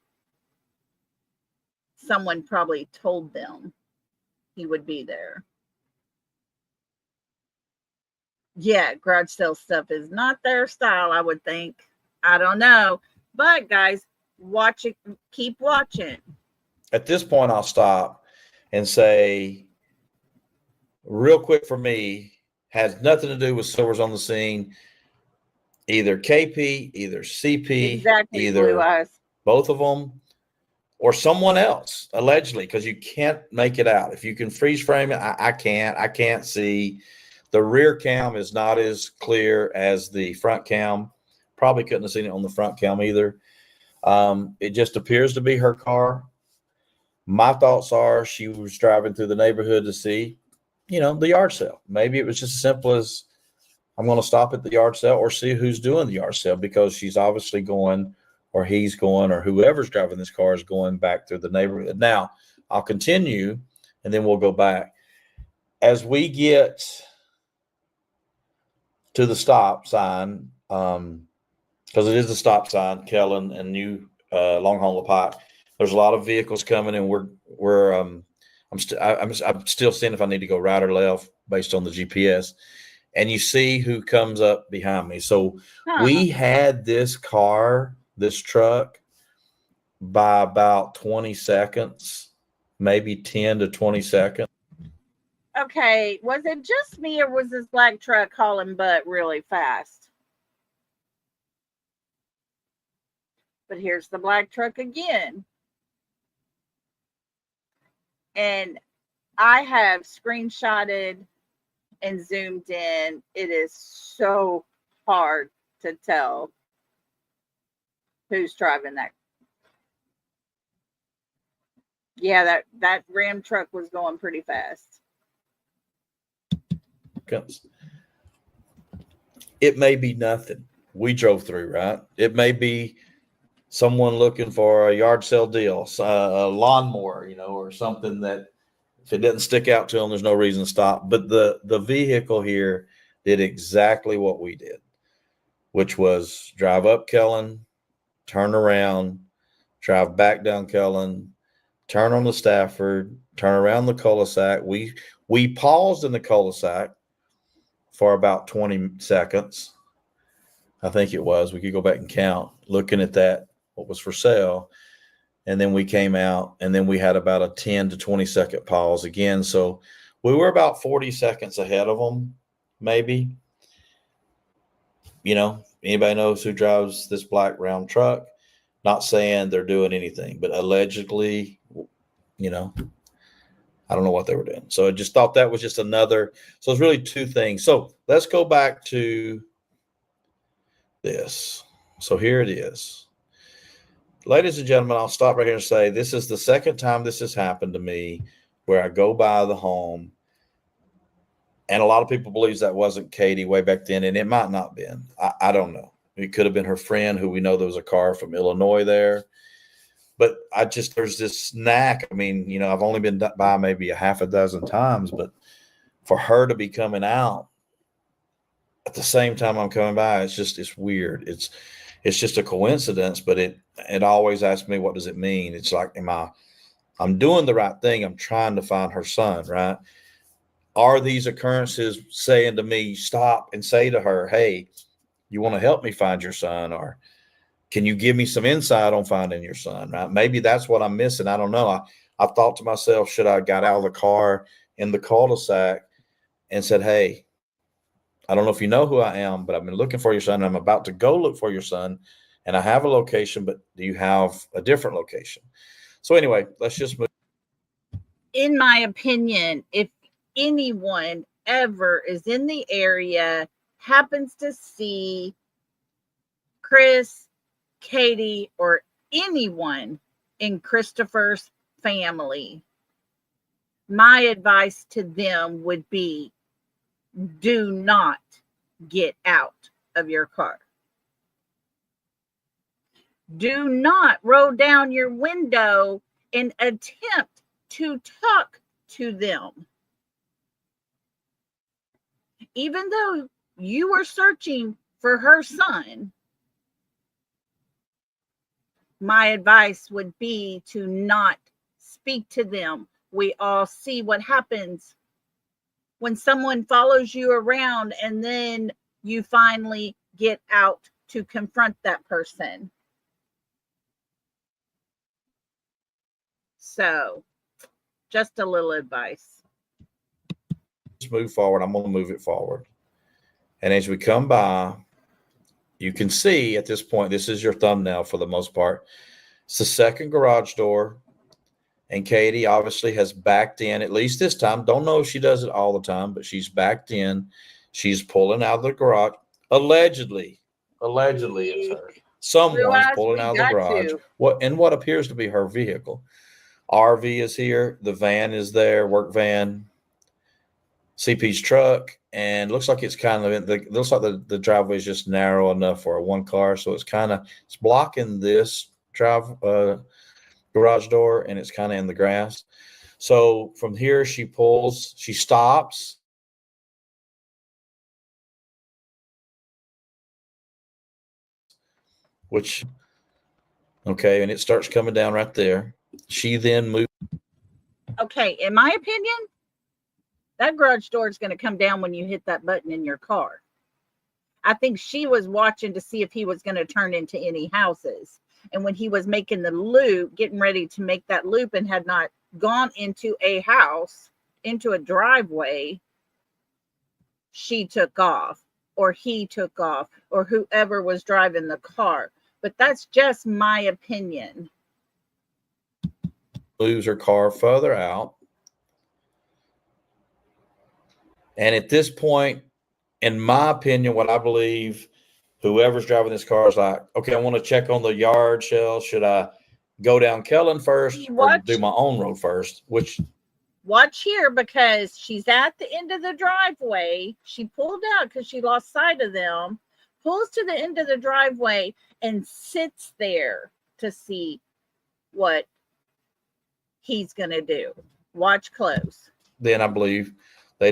someone probably told them he would be there. Yeah, garage sale stuff is not their style, I would think. I don't know. But guys, watch it, keep watching. at this point, I'll stop and say, real quick for me, has nothing to do with silvers on the scene. Either KP, either CP, Exactly, Blue either Eyes. both of them, or someone else, allegedly, because you can't make it out. If you can freeze frame it, I can't. I can't see. The rear cam is not as clear as the front cam. Probably couldn't have seen it on the front cam either. It just appears to be her car. My thoughts are she was driving through the neighborhood to see, the yard sale. Maybe it was just as simple as, I'm going to stop at the yard sale or see who's doing the yard sale, because she's obviously going, or he's going, or whoever's driving this car is going back through the neighborhood. Now, I'll continue and then we'll go back. As we get to the stop sign, because it is a stop sign, Kellen and New Longhorn La Pike, there's a lot of vehicles coming, and I'm still seeing if I need to go right or left based on the GPS. And you see who comes up behind me. So we had this truck by about 20 seconds, maybe 10 to 20 seconds. Okay, was it just me, or was this black truck hauling butt really fast? But here's the black truck again. And I have screenshotted and zoomed in. It is so hard to tell who's driving that. Yeah, that Ram truck was going pretty fast. It may be nothing. We drove through, right? It may be someone looking for a yard sale deal, a lawnmower, or something that if it doesn't stick out to them, there's no reason to stop. But the vehicle here did exactly what we did, which was drive up Kellen, turn around, drive back down Kellen, turn on the Stafford, turn around the cul-de-sac. We paused in the cul-de-sac for about 20 seconds. I think it was. We could go back and count, looking at that, what was for sale. And then we came out, and then we had about a 10 to 20 second pause again. So we were about 40 seconds ahead of them, maybe. Anybody knows who drives this black round truck? Not saying they're doing anything, but allegedly, I don't know what they were doing. So I just thought that was just another. So it's really two things. So let's go back to this. So here it is. Ladies and gentlemen, I'll stop right here and say this is the second time this has happened to me, where I go by the home, and a lot of people believe that wasn't Katie way back then, and it might not have been. I don't know. It could have been her friend, who we know there was a car from Illinois there. But there's this knack. I mean, I've only been by maybe a half a dozen times, but for her to be coming out at the same time I'm coming by, it's weird. It's just a coincidence, but it always asks me, what does it mean? It's like, I'm doing the right thing. I'm trying to find her son, right? are these occurrences saying to me, stop and say to her, hey, you want to help me find your son? Or can you give me some insight on finding your son? Right? Maybe that's what I'm missing. I don't know. I thought to myself, should I got out of the car in the cul-de-sac and said, hey, I don't know if you know who I am, but I've been looking for your son. I'm about to go look for your son, and I have a location, but do you have a different location? So anyway, let's just move. In my opinion, if anyone ever is in the area, happens to see Chris, Katie, or anyone in Christopher's family, my advice to them would be, do not get out of your car. Do not roll down your window and attempt to talk to them. Even though you were searching for her son, my advice would be to not speak to them. We all see what happens when someone follows you around and then you finally get out to confront that person. So, just a little advice. Let's move forward. I'm going to move it forward. And as we come by, you can see at this point, this is your thumbnail for the most part. It's the second garage door. And Katie obviously has backed in, at least this time. Don't know if she does it all the time, but she's backed in. She's pulling out of the garage. Allegedly it's her. Someone's pulling out of the garage. What appears to be her vehicle. RV is here. The van is there, work van. CP's truck, and looks like it's kind of looks like the driveway is just narrow enough for a one car, so it's blocking this garage door, and it's kind of in the grass. So from here, she stops. And it starts coming down right there. She then moves. Okay, in my opinion, that garage door is going to come down when you hit that button in your car. I think she was watching to see if he was going to turn into any houses. And when he was making the loop, getting ready to make that loop and had not gone into a house, into a driveway, she took off, or he took off, or whoever was driving the car. But that's just my opinion. Moves her car further out. And at this point, in my opinion, what I believe, whoever's driving this car is like, okay, I want to check on the yard shell. Should I go down Kellen first or do my own road first? Watch here, because she's at the end of the driveway. She pulled out because she lost sight of them, pulls to the end of the driveway and sits there to see what he's going to do. Watch close. Then I believe they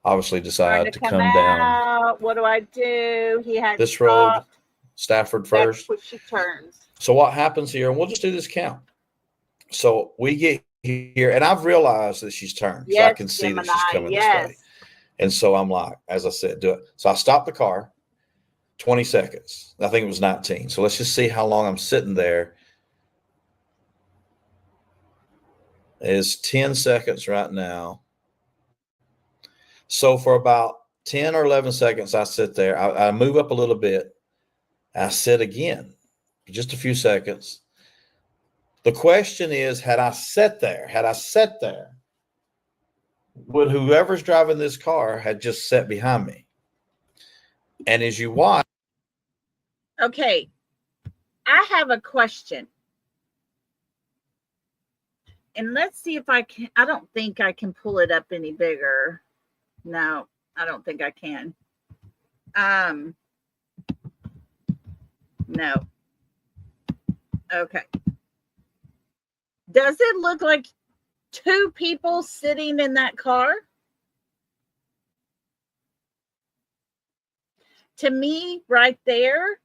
obviously decide to come down. What do I do? He had this road, Stafford first. That's what she turns. So what happens here, and we'll just do this count. So we get here, and I've realized that she's turned. Yes, so I can see that she's coming this way. And so I'm like, as I said, do it. So I stopped the car, 20 seconds. I think it was 19. So let's just see how long I'm sitting there. It's 10 seconds right now. So for about 10 or 11 seconds, I sit there. I move up a little bit. I sit again for just a few seconds. The question is, had I sat there, would whoever's driving this car had just sat behind me? And as you watch. Okay, I have a question. And let's see if I can. I don't think I can pull it up any bigger. No, I don't think I can. No. Okay. Does it look like two people sitting in that car? To me, right there,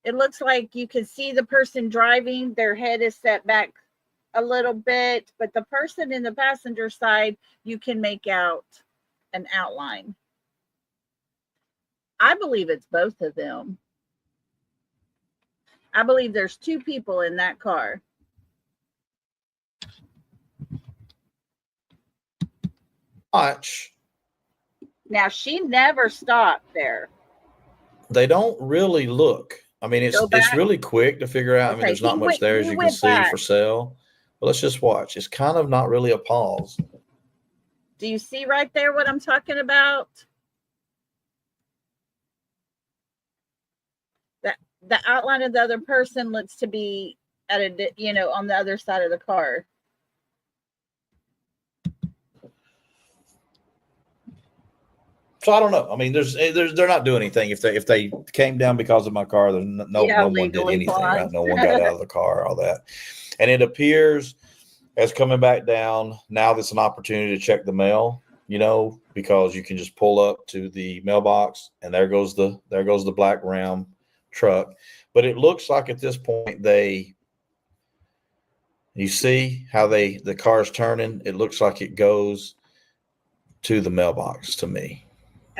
it looks like you can see the person driving. Their head is set back a little bit, but the person in the passenger side, you can make out an outline. I believe it's both of them. I believe there's two people in that car. Watch. Now, she never stopped there. They don't really look. I mean, it's really quick to figure out. I mean, there's not much there, as you can see, for sale. But let's just watch. It's kind of not really a pause. Do you see right there what I'm talking about? The outline of the other person looks to be at a, on the other side of the car. So I don't know. I mean, they're not doing anything. If they came down because of my car, no one did anything, right? No one got out of the car, all that. And it appears as coming back down, now there's an opportunity to check the mail, because you can just pull up to the mailbox and there goes the black Ram truck. But it looks like at this point you see how the car's turning. It looks like it goes to the mailbox to me.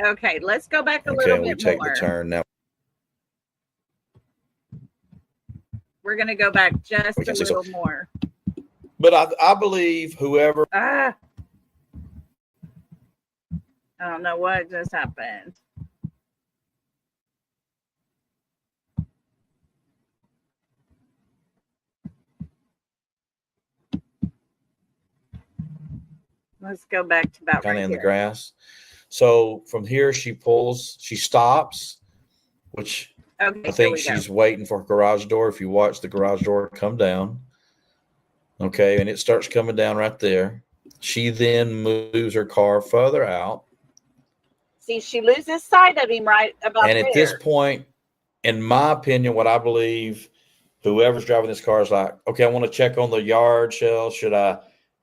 Okay, let's go back a little bit more. Okay, we take the turn now. We're going to go back just a little more. But I believe whoever... I don't know what just happened. Let's go back to about kind of in the grass. So from here, she stops, which I think she's waiting for her garage door. If you watch the garage door come down, okay, and it starts coming down right there. She then moves her car further out. See, she loses sight of him right about there. And at this point, in my opinion, what I believe, whoever's driving this car is like, okay, I want to check on the yard shells. Should I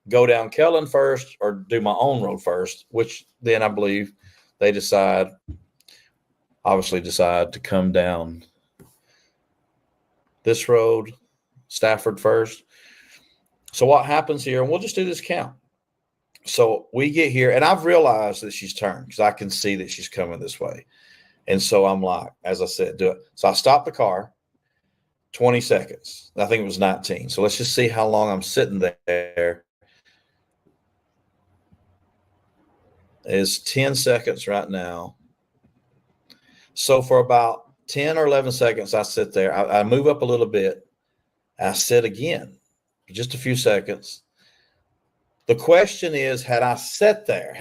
go down Kellen first or do my own road first? Which then I believe they obviously decide to come down this road, Stafford first. So what happens here, and we'll just do this count. So we get here, and I've realized that she's turned because I can see that she's coming this way. And so I'm like, as I said, do it. So I stop the car, 20 seconds. I think it was 19. So let's just see how long I'm sitting there. It's 10 seconds right now. So for about 10 or 11 seconds, I sit there. I move up a little bit. I sit again for just a few seconds. The question is, had I sat there?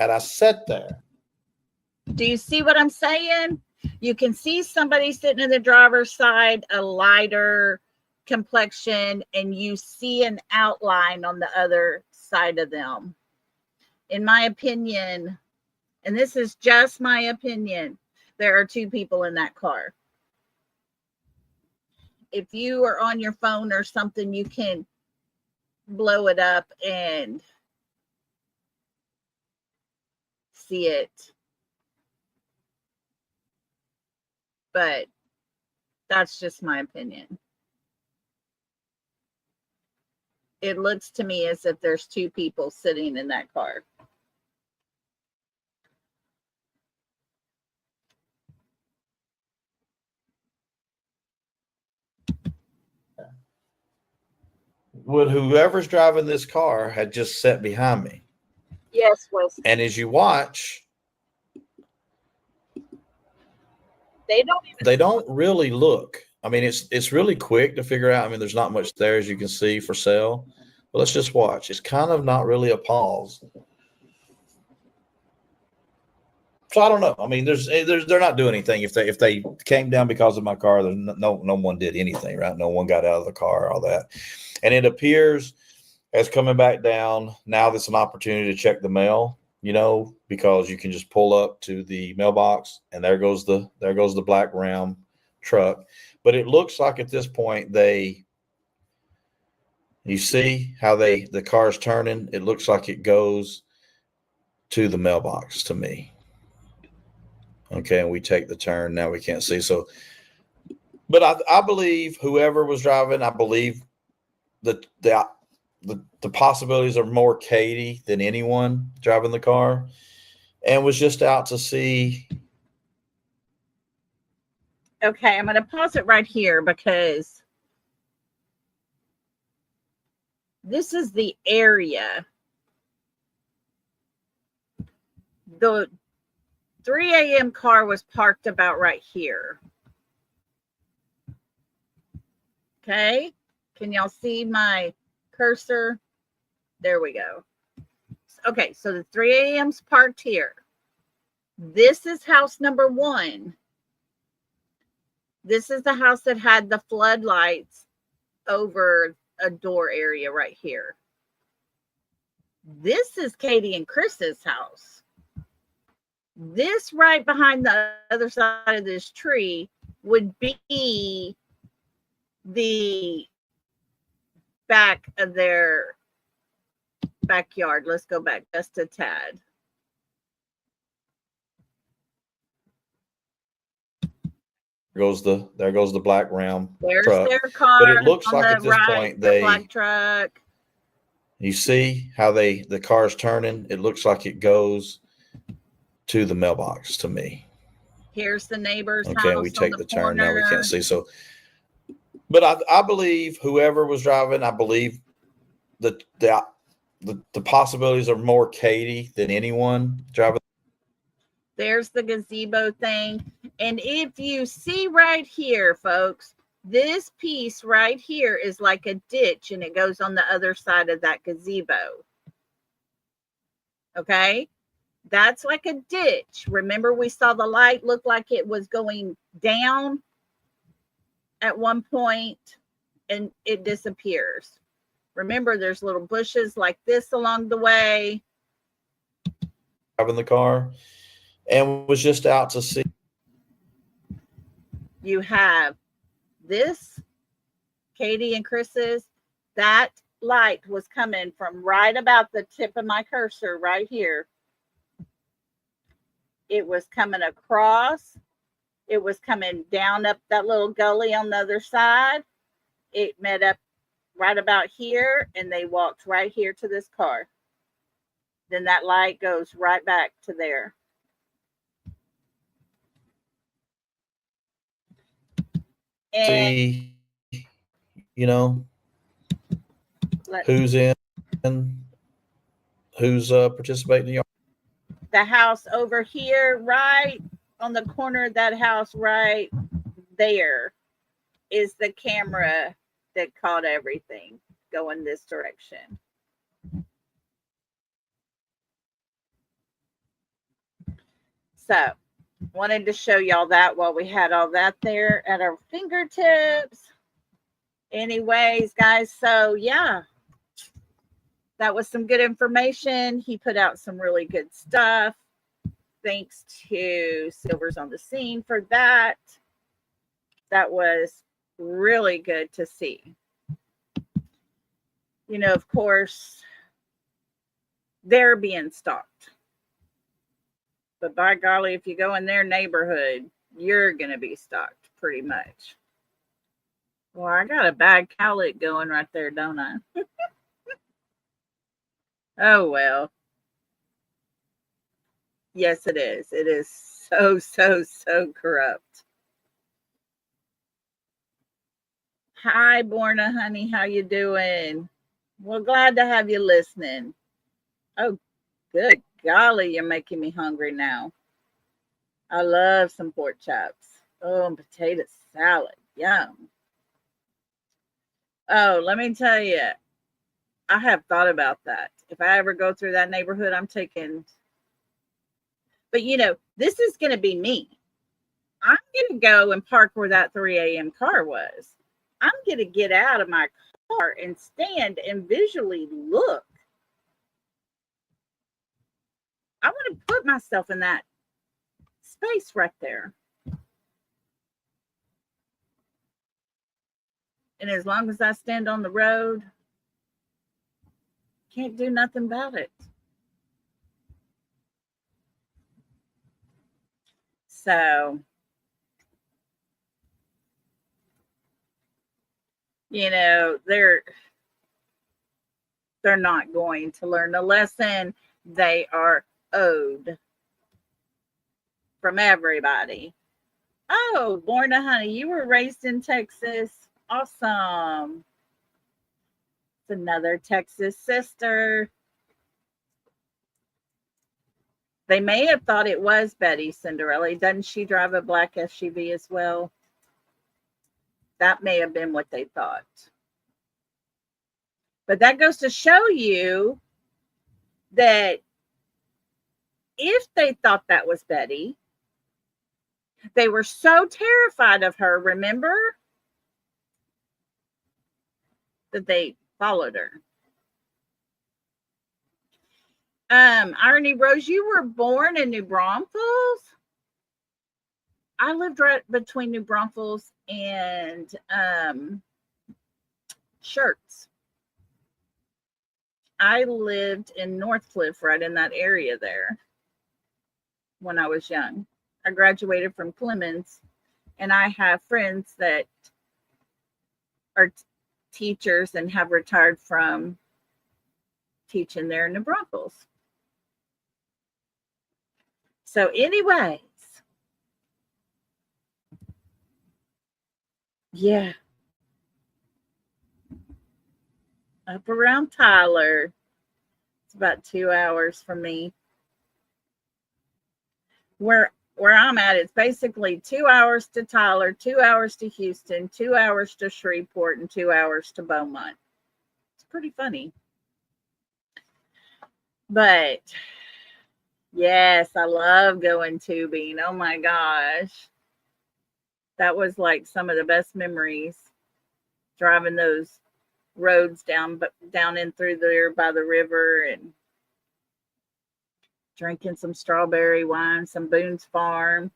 Do you see what I'm saying? You can see somebody sitting in the driver's side, a lighter complexion, and you see an outline on the other side of them. In my opinion, and this is just my opinion, there are two people in that car. If you are on your phone or something, you can blow it up and see it. But that's just my opinion. It looks to me as if there's two people sitting in that car. Would whoever's driving this car had just sat behind me? Yes, Wes. And as you watch, they don't really look. I mean, it's really quick to figure out. I mean, there's not much there, as you can see, for sale. But let's just watch. It's kind of not really a pause. So I don't know. I mean, they're not doing anything. If they came down because of my car, no one did anything, right? No one got out of the car, all that. And it appears as coming back down, now there's an opportunity to check the mail, because you can just pull up to the mailbox and there goes the black Ram truck. But it looks like at this point you see how the car's turning. It looks like it goes to the mailbox to me. Okay, and we take the turn. Now we can't see. So, but I believe whoever was driving, I believe that the possibilities are more Katie than anyone driving the car, and was just out to see. Okay, I'm going to pause it right here because this is the area. The 3 a.m. car was parked about right here. Okay, can y'all see my cursor? There we go. Okay, so the 3 a.m.'s parked here. This is house number 1. This is the house that had the floodlights over a door area right here. This is Katie and Chris's house. This right behind the other side of this tree would be the back of their backyard. Let's go back just a tad. There goes the black Ram There's truck. their car. But it looks on like the at this right, point the black truck. You see how the car's turning? It looks like it goes to the mailbox to me. Here's the neighbor's house. Okay, we take on the turn now. We corner. can't see. So, but I believe whoever was driving, I believe the possibilities are more Katie than anyone driving. There's the gazebo thing. And if you see right here, folks, this piece right here is like a ditch and it goes on the other side of that gazebo. Okay? That's like a ditch. Remember, we saw the light look like it was going down at one point and it disappears. Remember, there's little bushes like this along the way. Driving the car and was just out to see. You have this, Katie and Chris's. That light was coming from right about the tip of my cursor right here. It was coming across. It was coming down up that little gully on the other side. It met up right about here, and they walked right here to this car. Then that light goes right back to there. And see, you know, who's in, who's participating in the house over here, right on the corner of that house, right there, is the camera that caught everything going this direction. So, wanted to show y'all that while we had all that there at our fingertips. Anyways, guys, so yeah, that was some good information. He put out some really good stuff. Thanks to Silvers on the Scene for that. That was really good to see. You know, of course, they're being stalked. But by golly, if you go in their neighborhood, you're going to be stalked pretty much. Well, I got a bad cowlick going right there, don't I? Oh, well. Yes, it is. It is so corrupt. Hi, Borna, honey. How you doing? Well, glad to have you listening. Oh, good golly, you're making me hungry now. I love some pork chops. Oh, and potato salad. Yum. Oh, let me tell you, I have thought about that. If I ever go through that neighborhood, I'm taking. But you know, this is going to be me. I'm going to go and park where that 3 a.m. car was. I'm going to get out of my car and stand and visually look. I want to put myself in that space right there. And as long as I stand on the road, can't do nothing about it. So, you know, they're not going to learn the lesson they are owed from everybody. Oh, Lorna, honey, you were raised in Texas. Awesome. It's another Texas sister. They may have thought it was Betty Cinderella. Doesn't she drive a black SUV as well? That may have been what they thought. But that goes to show you that if they thought that was Betty, they were so terrified of her, remember, that they followed her. Irony Rose, you were born in New Braunfels? I lived right between New Braunfels and Shirts. I lived in Northcliffe, right in that area there when I was young. I graduated from Clemens, and I have friends that are teachers and have retired from teaching there in New Braunfels. So anyways, yeah. Up around Tyler. It's about 2 hours from me. Where I'm at, it's basically 2 hours to Tyler, 2 hours to Houston, 2 hours to Shreveport, and 2 hours to Beaumont. It's pretty funny. But yes, I love going tubing. Oh my gosh. That was like some of the best memories, driving those roads down in through there by the river and drinking some strawberry wine, some Boone's Farm.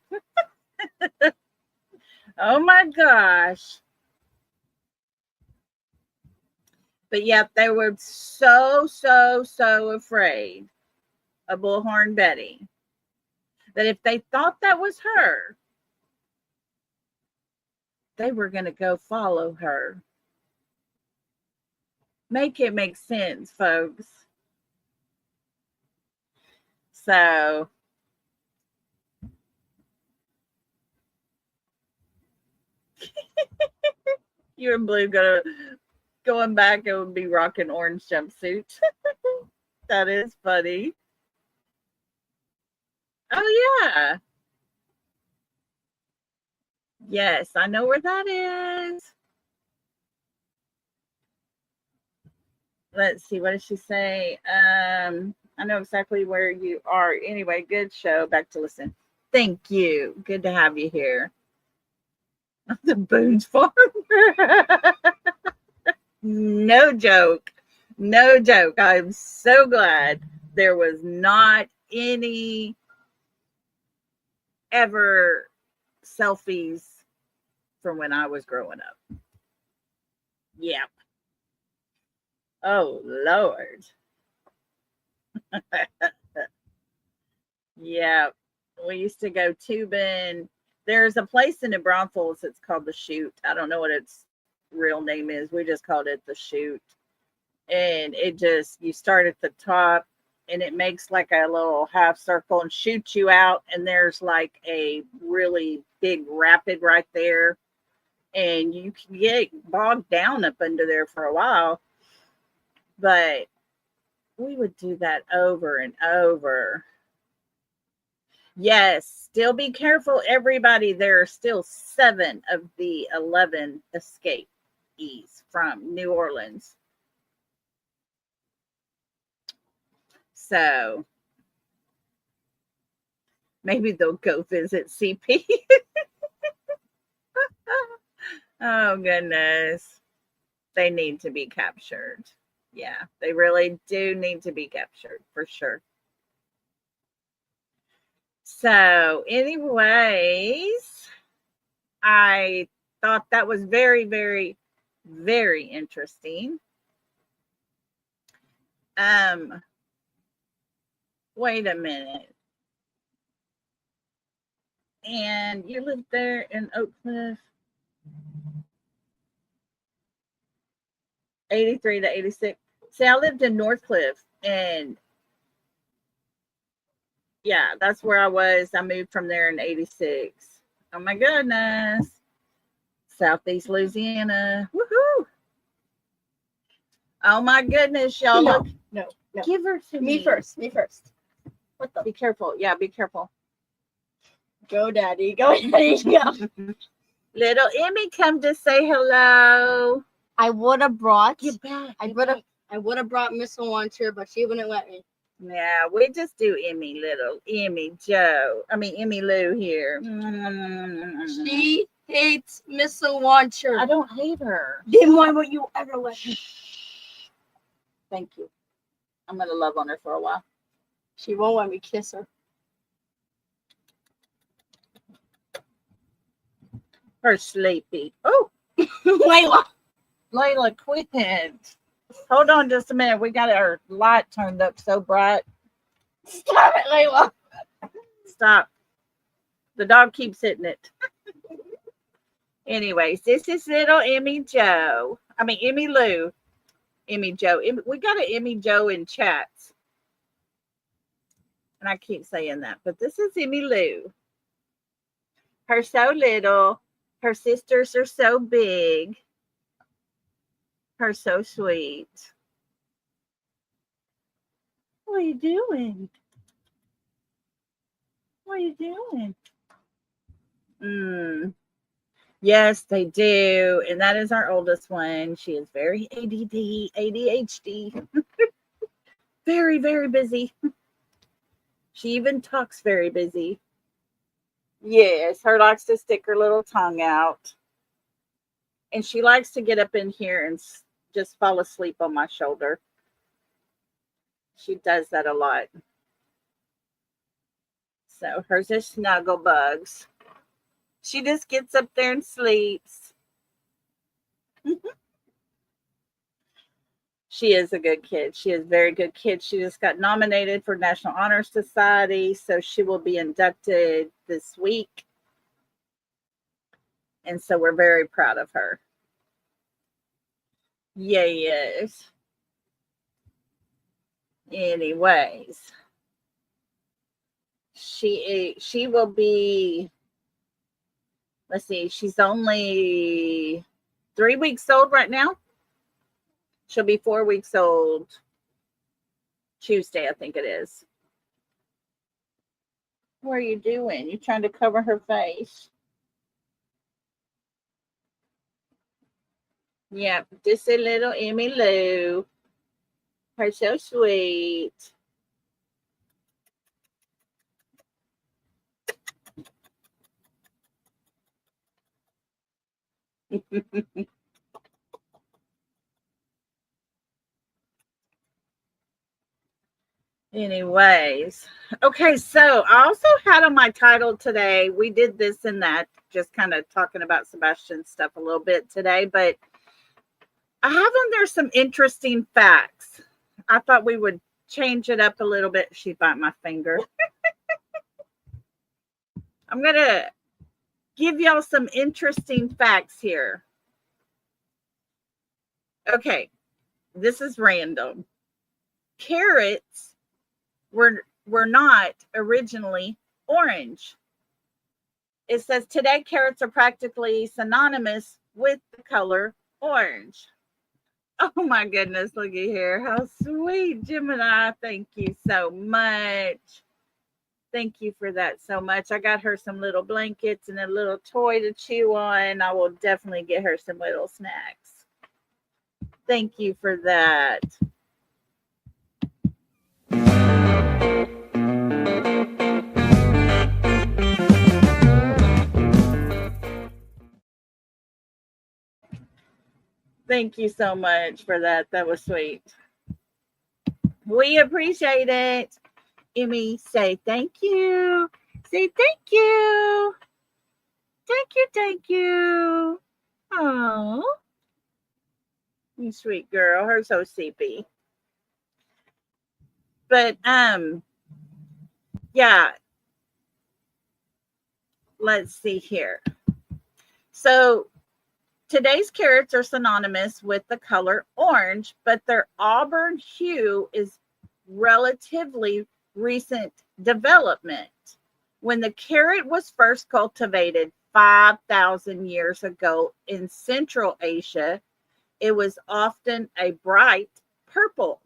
Oh my gosh. But yeah, they were so afraid of Bullhorn Betty that if they thought that was her, they were going to go follow her. Make it make sense, folks. So you and Blue going back, it would be rocking orange jumpsuit. That is funny. Oh yeah. Yes, I know where that is. Let's see, what did she say? I know exactly where you are. Anyway, good show. Back to listen. Thank you. Good to have you here. The Boone's Farm. No joke. No joke. I'm so glad there was not any ever selfies from when I was growing up. Yep. Oh, Lord. Yeah. We used to go tubing. There's a place in New Braunfels. It's called The Chute. I don't know what its real name is. We just called it The Chute. And you start at the top and it makes like a little half circle and shoots you out. And there's like a really big rapid right there. And you can get bogged down up under there for a while. But we would do that over and over. Yes, still be careful, everybody. There are still 7 of the 11 escapees from New Orleans. So maybe they'll go visit CP. Oh, goodness. They need to be captured. Yeah, they really do need to be captured for sure. So, anyways, I thought that was very, very, very interesting. Wait a minute. And you lived there in Oak Cliff? 83 to 86. See, I lived in Northcliffe, and yeah, that's where I was. I moved from there in 86. Oh my goodness. Southeast Louisiana. Woohoo. Oh my goodness, y'all. No, Look. no. Give her to Me first. What the? Be careful. Yeah, be careful. Go, Daddy. Go. Little Emmy come to say hello. I would have brought. Get back. I would have brought Miss Wanter, but she wouldn't let me. Yeah, we just do Emmy, little Emmy Joe. I mean Emmy Lou here. She hates Miss Wanter. I don't hate her. Then why won't you ever let me? Thank you. I'm gonna love on her for a while. She won't let me kiss her. Her sleepy. Oh, Layla, quit it. Hold on just a minute. We got our light turned up so bright. Stop it, Layla. Stop. The dog keeps hitting it. Anyways, this is little Emmy Joe. I mean, Emmy Lou. Emmy Joe. We got an Emmy Joe in chats. And I keep saying that. But this is Emmy Lou. Her so little. Her sisters are so big. Her so sweet. What are you doing? What are you doing? Yes, they do. And that is our oldest one. She is very ADHD. Very, very busy. She even talks very busy. Yes, her likes to stick her little tongue out. And she likes to get up in here and just fall asleep on my shoulder. She does that a lot. So hers are snuggle bugs. She just gets up there and sleeps. She is a good kid. She is a very good kid. She just got nominated for National Honor Society, so she will be inducted this week. And so we're very proud of her. Yes. Anyways, she will be, let's see, she's only 3 weeks old right now. She'll be 4 weeks old Tuesday, I think it is. What are you doing? You trying to cover her face? Yep, just a little Emmy Lou. Her so sweet. Anyways, okay, so I also had on my title today, we did this and that, just kind of talking about Sebastian's stuff a little bit today, but I have on there some interesting facts. I thought we would change it up a little bit. She bit my finger. I'm going to give y'all some interesting facts here. Okay, this is random. Carrots were not originally orange. It says today carrots are practically synonymous with the color orange. Oh my goodness, looky here. How sweet, Gemini. Thank you so much. Thank you for that so much. I got her some little blankets and a little toy to chew on. I will definitely get her some little snacks. Thank you for that. Thank you so much for that. That was sweet. We appreciate it. Emmy, say thank you. Say thank you. Thank you, thank you. Oh, you sweet girl. Her so sleepy. But yeah. Let's see here. So Today's carrots are synonymous with the color orange, but their auburn hue is relatively recent development. When the carrot was first cultivated 5,000 years ago in Central Asia, it was often a bright purple.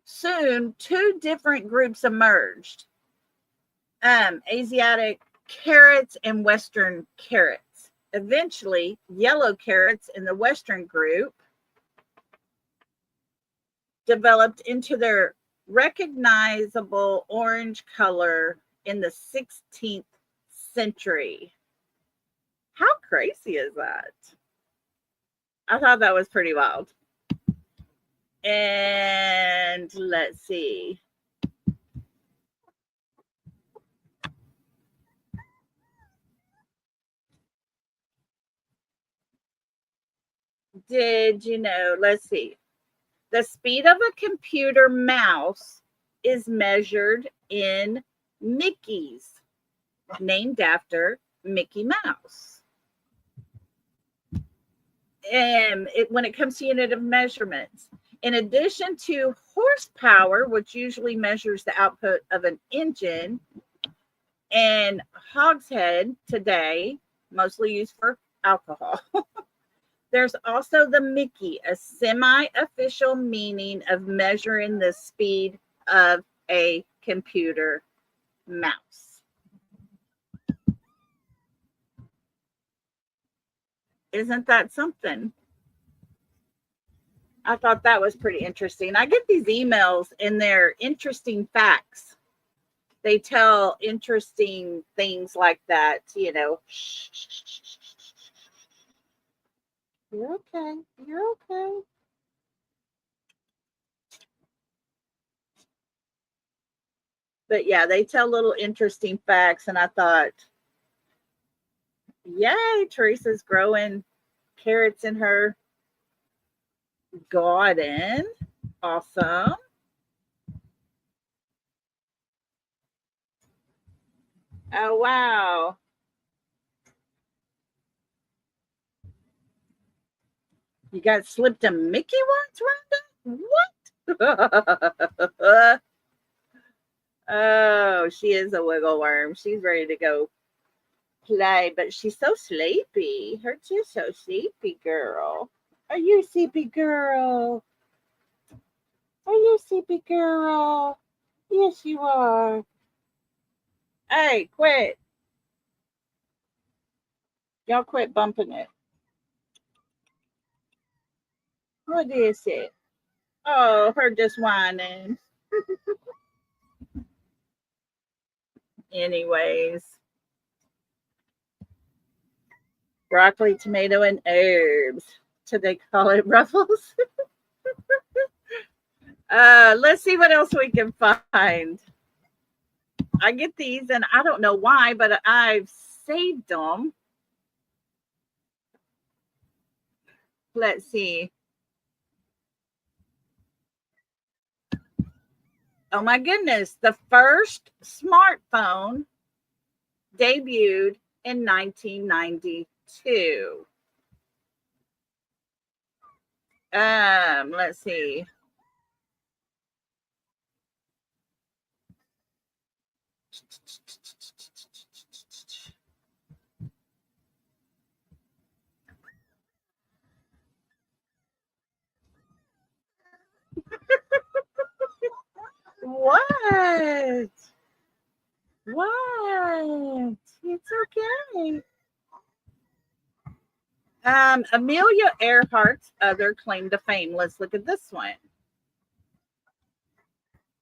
Soon, two different groups emerged, Asiatic carrots and Western carrots. Eventually, yellow carrots in the Western group developed into their recognizable orange color in the 16th century. How crazy is that? I thought that was pretty wild. And let's see. Did you know? Let's see. The speed of a computer mouse is measured in Mickeys, named after Mickey Mouse. And when it comes to unit of measurements, in addition to horsepower, which usually measures the output of an engine, and hogshead today, mostly used for alcohol, there's also the Mickey, a semi-official meaning of measuring the speed of a computer mouse. Isn't that something? I thought that was pretty interesting. I get these emails and they're interesting facts. They tell interesting things like that, you know. You're okay. You're okay. But yeah, they tell little interesting facts. And I thought, yay, Teresa's growing carrots in her garden. Awesome. Oh, wow. You got slipped a Mickey once, Rhonda? What? Oh, she is a wiggle worm. She's ready to go play, but she's so sleepy. Her just so sleepy, girl. Are you a sleepy girl? Are you a sleepy girl? Yes, you are. Hey, quit. Y'all quit bumping it. What is it? Oh, her just whining. Anyways, broccoli, tomato, and herbs. So they call it ruffles. Let's see what else we can find. I get these, and I don't know why, but I've saved them. Let's see. Oh my goodness. The first smartphone debuted in 1992. Let's see. What? What? It's okay. Amelia Earhart's other claim to fame. Let's look at this one.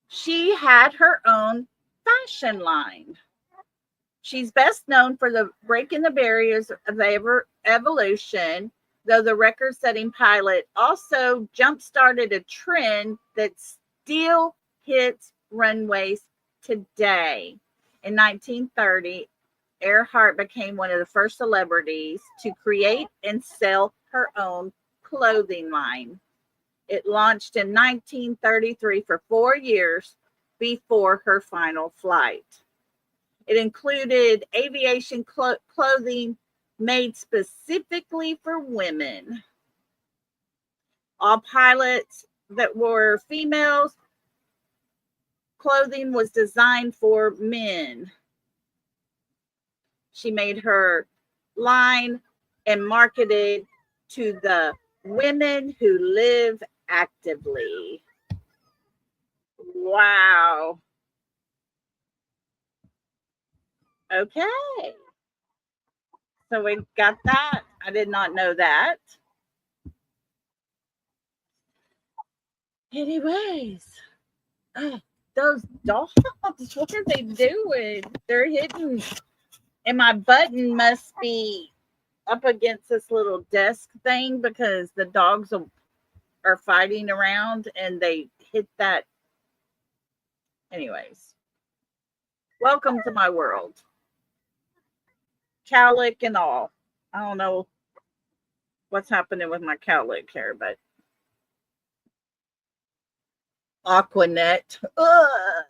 She had her own fashion line. She's best known for the breaking the barriers of evolution, though the record-setting pilot also jump-started a trend that still hits runways today. In 1930, Earhart became one of the first celebrities to create and sell her own clothing line. It launched in 1933 for 4 years before her final flight. It included aviation clothing, made specifically for women. All pilots that were females, clothing was designed for men. She made her line and marketed to the women who live actively. Wow. Okay. So we got that. I did not know that. Anyways, those dogs, what are they doing? They're hitting, and my button must be up against this little desk thing because the dogs are fighting around and they hit that. Anyways, welcome to my world. Cowlick and all. I don't know what's happening with my cowlick hair, but Aquanet. Ugh.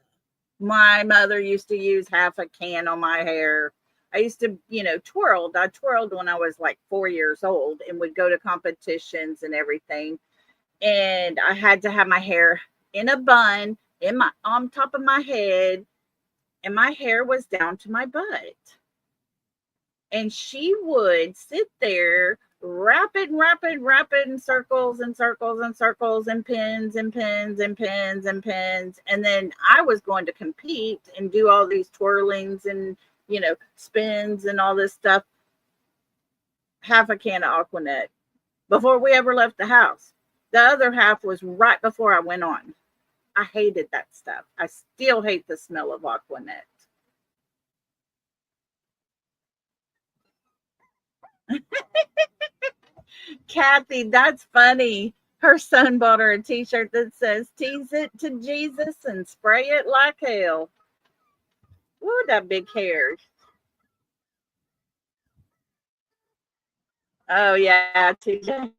My mother used to use half a can on my hair. I used to, twirled. I twirled when I was like 4 years old and would go to competitions and everything. And I had to have my hair in a bun on top of my head, and my hair was down to my butt. And she would sit there rapid in circles and circles and circles and pins and pins and pins and pins. And then I was going to compete and do all these twirlings and, spins and all this stuff. Half a can of Aquanet before we ever left the house. The other half was right before I went on. I hated that stuff. I still hate the smell of Aquanet. Kathy, that's funny. Her son bought her a t-shirt that says, "Tease it to Jesus and spray it like hell." Ooh, that big hair. Oh, yeah, TJ.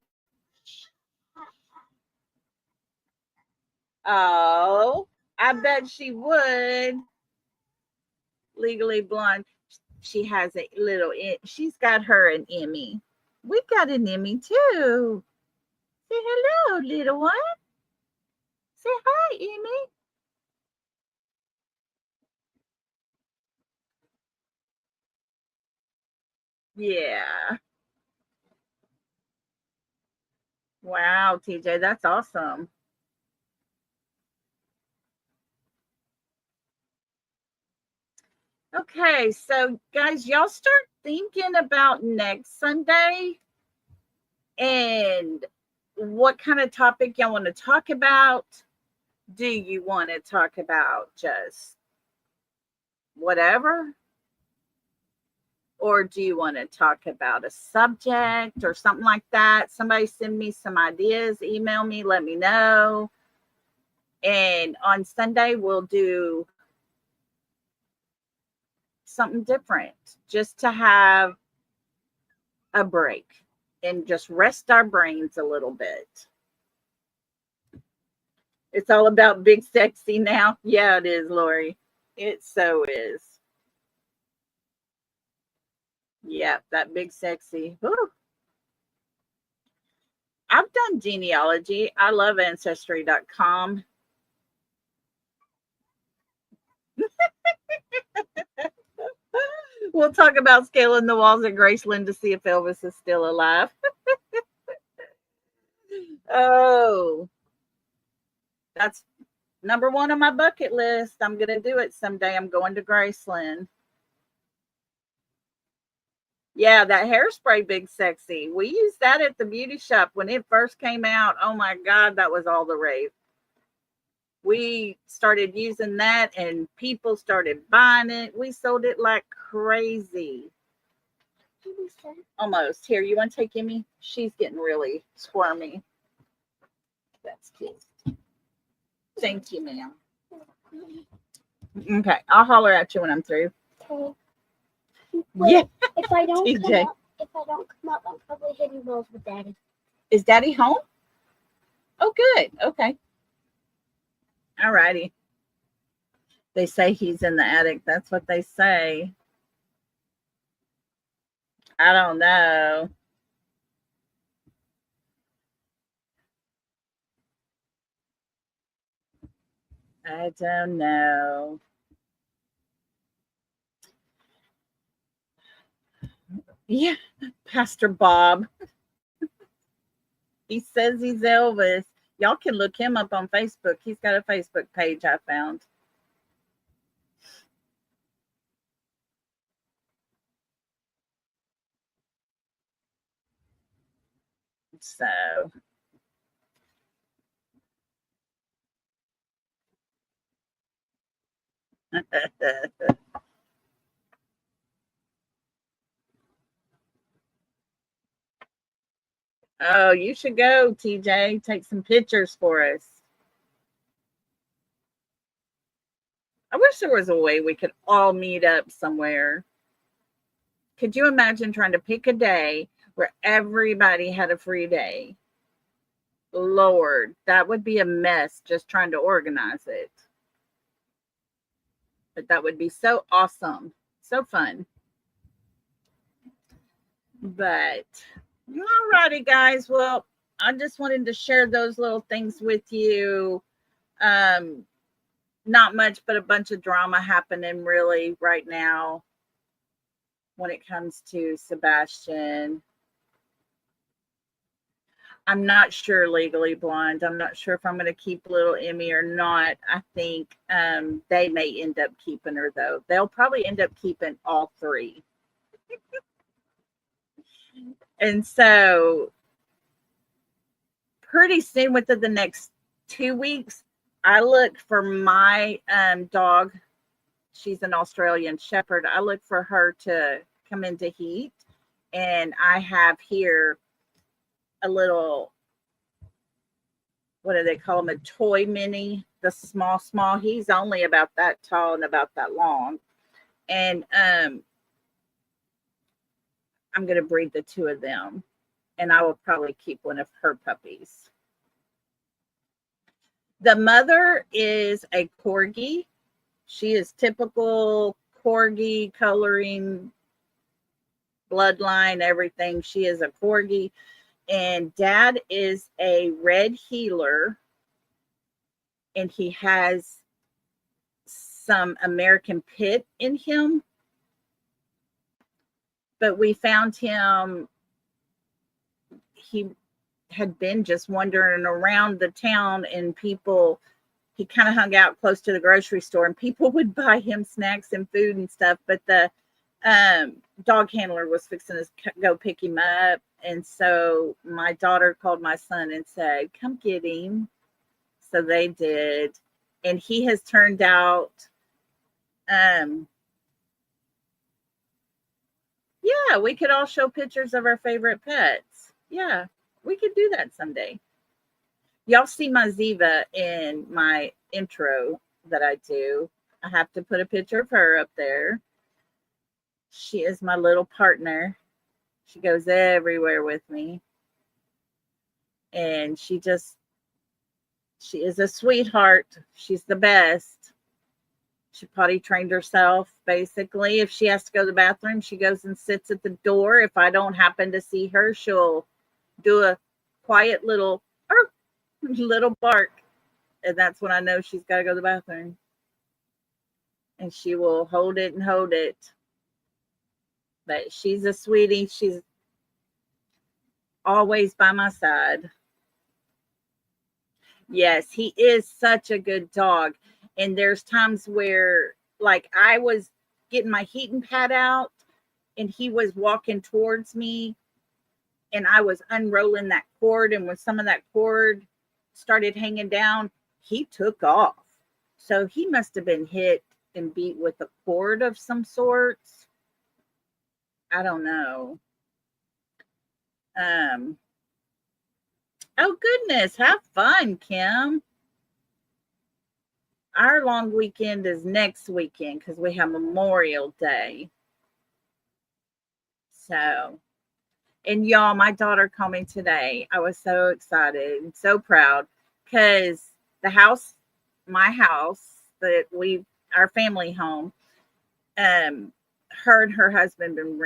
Oh, I bet she would. Legally Blonde. She has a little, she's got her an Emmy. We got an Emmy too. Say hello, little one. Say hi, Emmy. Yeah. Wow, TJ, that's awesome. Okay, so guys, y'all start thinking about next Sunday and what kind of topic y'all want to talk about. Do you want to talk about just whatever? Or do you want to talk about a subject or something like that? Somebody send me some ideas, email me, let me know. And on Sunday, we'll do something different just to have a break and just rest our brains a little bit. It's all about big sexy now. Yeah, it is, Lori. It so is. Yeah, that big sexy. Whew. I've done genealogy. I love ancestry.com. We'll talk about scaling the walls at Graceland to see if Elvis is still alive. Oh, that's number one on my bucket list. I'm going to do it someday. I'm going to Graceland. Yeah, that hairspray Big Sexy. We used that at the beauty shop when it first came out. Oh my God, that was all the rave. We started using that and people started buying it. We sold it like crazy. Almost. Here, you want to take Emmy? She's getting really squirmy. That's cute. Thank you, ma'am. Okay, I'll holler at you when I'm through. Okay. Yeah. If I don't TJ. come up, I'm probably hitting balls with Daddy. Is Daddy home? Oh, good. Okay. All righty. They say he's in the attic. That's what they say. I don't know. I don't know. Yeah, Pastor Bob. He says he's Elvis. Y'all can look him up on Facebook. He's got a Facebook page I found. So oh, you should go, TJ. Take some pictures for us. I wish there was a way we could all meet up somewhere. Could you imagine trying to pick a day where everybody had a free day? Lord, that would be a mess just trying to organize it. But that would be so awesome. So fun. But alrighty, guys. Well, I just wanted to share those little things with you. Not much, but a bunch of drama happening really right now when it comes to Sebastian. I'm not sure Legally Blonde. I'm not sure if I'm going to keep little Emmy or not. I think they may end up keeping her, though. They'll probably end up keeping all three. And so pretty soon, within the next 2 weeks, I look for my dog. She's an Australian Shepherd. I look for her to come into heat. And I have here a little, what do they call him? A toy mini, the small. He's only about that tall and about that long. And I'm going to breed the two of them. And I will probably keep one of her puppies. The mother is a corgi. She is typical corgi coloring, bloodline, everything. She is a corgi. And dad is a red heeler. And he has some American Pit in him. But we found him, he had been just wandering around the town, and people, he kind of hung out close to the grocery store, and people would buy him snacks and food and stuff. But the dog handler was fixing to go pick him up. And so my daughter called my son and said, come get him. So they did. And he has turned out, yeah, we could all show pictures of our favorite pets. Yeah, we could do that someday. Y'all see my Ziva in my intro that I do. I have to put a picture of her up there. She is my little partner. She goes everywhere with me. And she is a sweetheart. She's the best. She potty trained herself, basically. If she has to go to the bathroom, she goes and sits at the door. If I don't happen to see her, she'll do a quiet little bark. And that's when I know she's got to go to the bathroom. And she will hold it and hold it. But she's a sweetie. She's always by my side. Yes, he is such a good dog. And there's times where, like, I was getting my heating pad out and he was walking towards me and I was unrolling that cord. And when some of that cord started hanging down, he took off. So he must have been hit and beat with a cord of some sorts. I don't know. Oh, goodness. Have fun, Kim. Our long weekend is next weekend because we have Memorial Day. So, and y'all, my daughter called me today. I was so excited and so proud because the house, my house, our family home, her and her husband been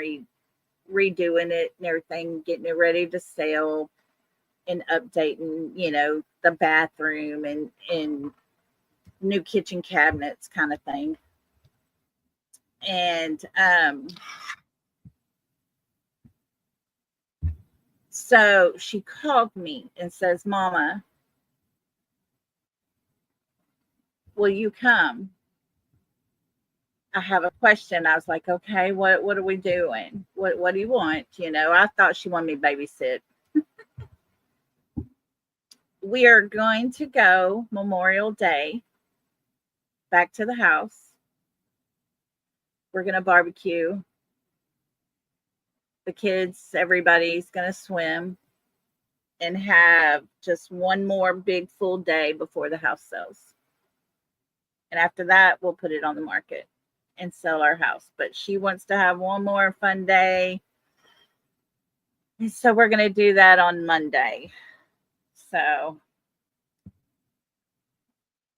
redoing it and everything, getting it ready to sell and updating, the bathroom and new kitchen cabinets kind of thing. And so she called me and says, Mama, will you come? I have a question. I was like, okay, what are we doing? What do you want? I thought she wanted me to babysit. We are going to go Memorial Day back to the house. We're going to barbecue. The kids, everybody's going to swim and have just one more big full day before the house sells. And after that, we'll put it on the market and sell our house. But she wants to have one more fun day. And so we're going to do that on Monday. So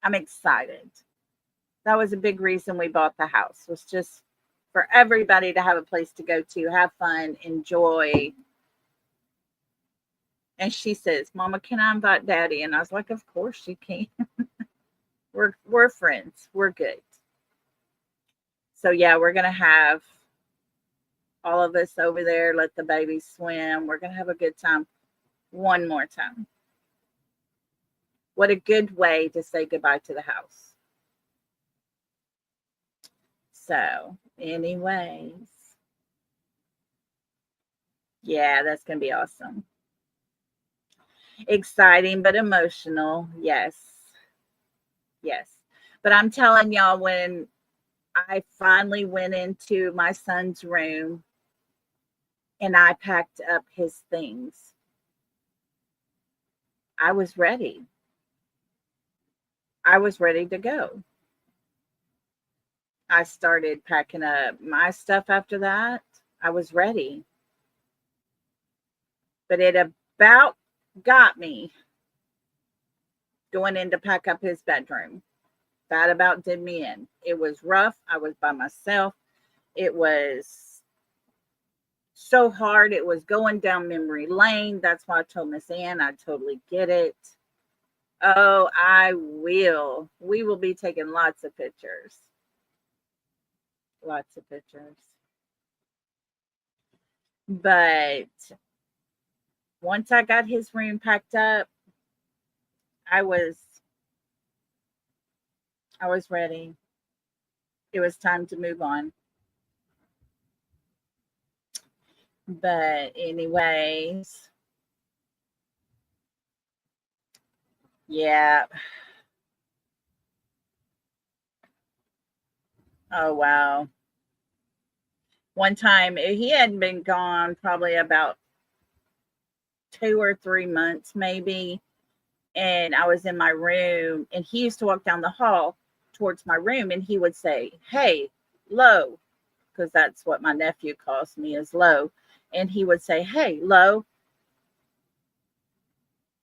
I'm excited. That was a big reason we bought the house, was just for everybody to have a place to go to, have fun, enjoy. And she says, Mama, can I invite Daddy? And I was like, of course you can. We're friends. We're good. So yeah, we're going to have all of us over there, let the babies swim. We're going to have a good time one more time. What a good way to say goodbye to the house. So, anyways, yeah, that's going to be awesome. Exciting, but emotional. Yes. Yes. But I'm telling y'all, when I finally went into my son's room and I packed up his things, I was ready. I was ready to go. I started packing up my stuff after that. I was ready. But it about got me going in to pack up his bedroom. That about did me in. It was rough. I was by myself. It was so hard. It was going down memory lane. That's why I told Miss Ann, I totally get it. Oh, I will. We will be taking lots of pictures. Lots of pictures. But once I got his room packed up, I was ready. It was time to move on. But anyways, yeah. Oh, wow. One time, he hadn't been gone probably about 2 or 3 months, maybe. And I was in my room, and he used to walk down the hall towards my room, and he would say, hey, Lo, because that's what my nephew calls me, is Lo. And he would say, hey, Lo.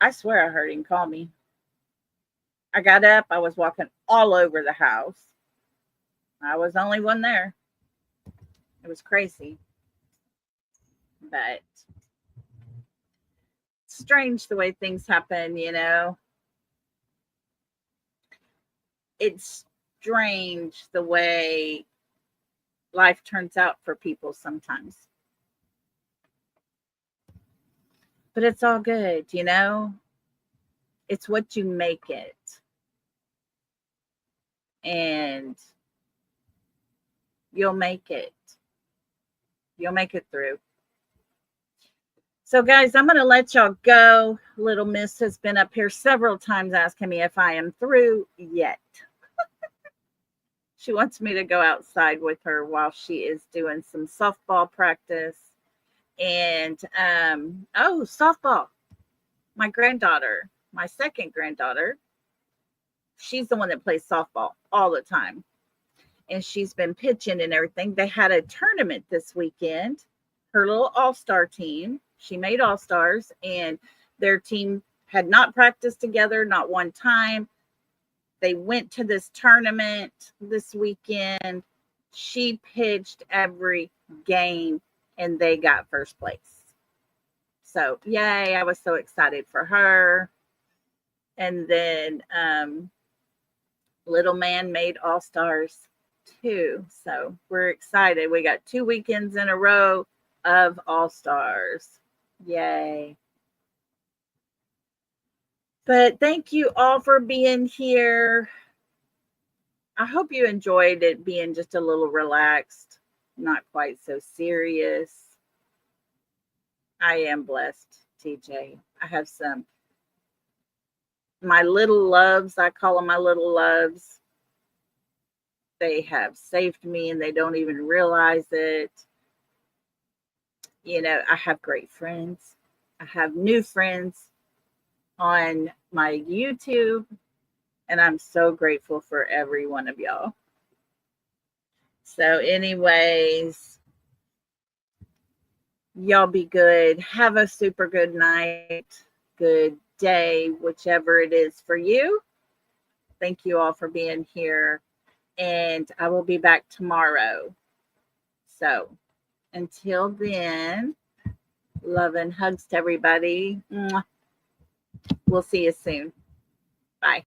I swear I heard him call me. I got up. I was walking all over the house. I was the only one there. It was crazy. But strange the way things happen, It's strange the way life turns out for people sometimes. But it's all good, It's what you make it. And you'll make it. You'll make it through. So, guys, I'm going to let y'all go. Little Miss has been up here several times asking me if I am through yet. She wants me to go outside with her while she is doing some softball practice. And, softball. My granddaughter, my second granddaughter, she's the one that plays softball all the time. And she's been pitching and everything. They had a tournament this weekend. Her little all-star team. She made all-stars, and their team had not practiced together, not one time. They went to this tournament this weekend. She pitched every game. and they got first place. So yay, I was so excited for her. And then Little Man made All Stars too. So we're excited. We got 2 weekends in a row of All Stars. Yay. But thank you all for being here. I hope you enjoyed it being just a little relaxed, not quite so serious. I am blessed, TJ. I have my little loves, I call them my little loves. They have saved me and they don't even realize it. You know, I have great friends. I have new friends on my YouTube, and I'm so grateful for every one of y'all. So, anyways, y'all be good. Have a super good night, good day, whichever it is for you. Thank you all for being here, and I will be back tomorrow. So, until then, love and hugs to everybody. We'll see you soon. Bye.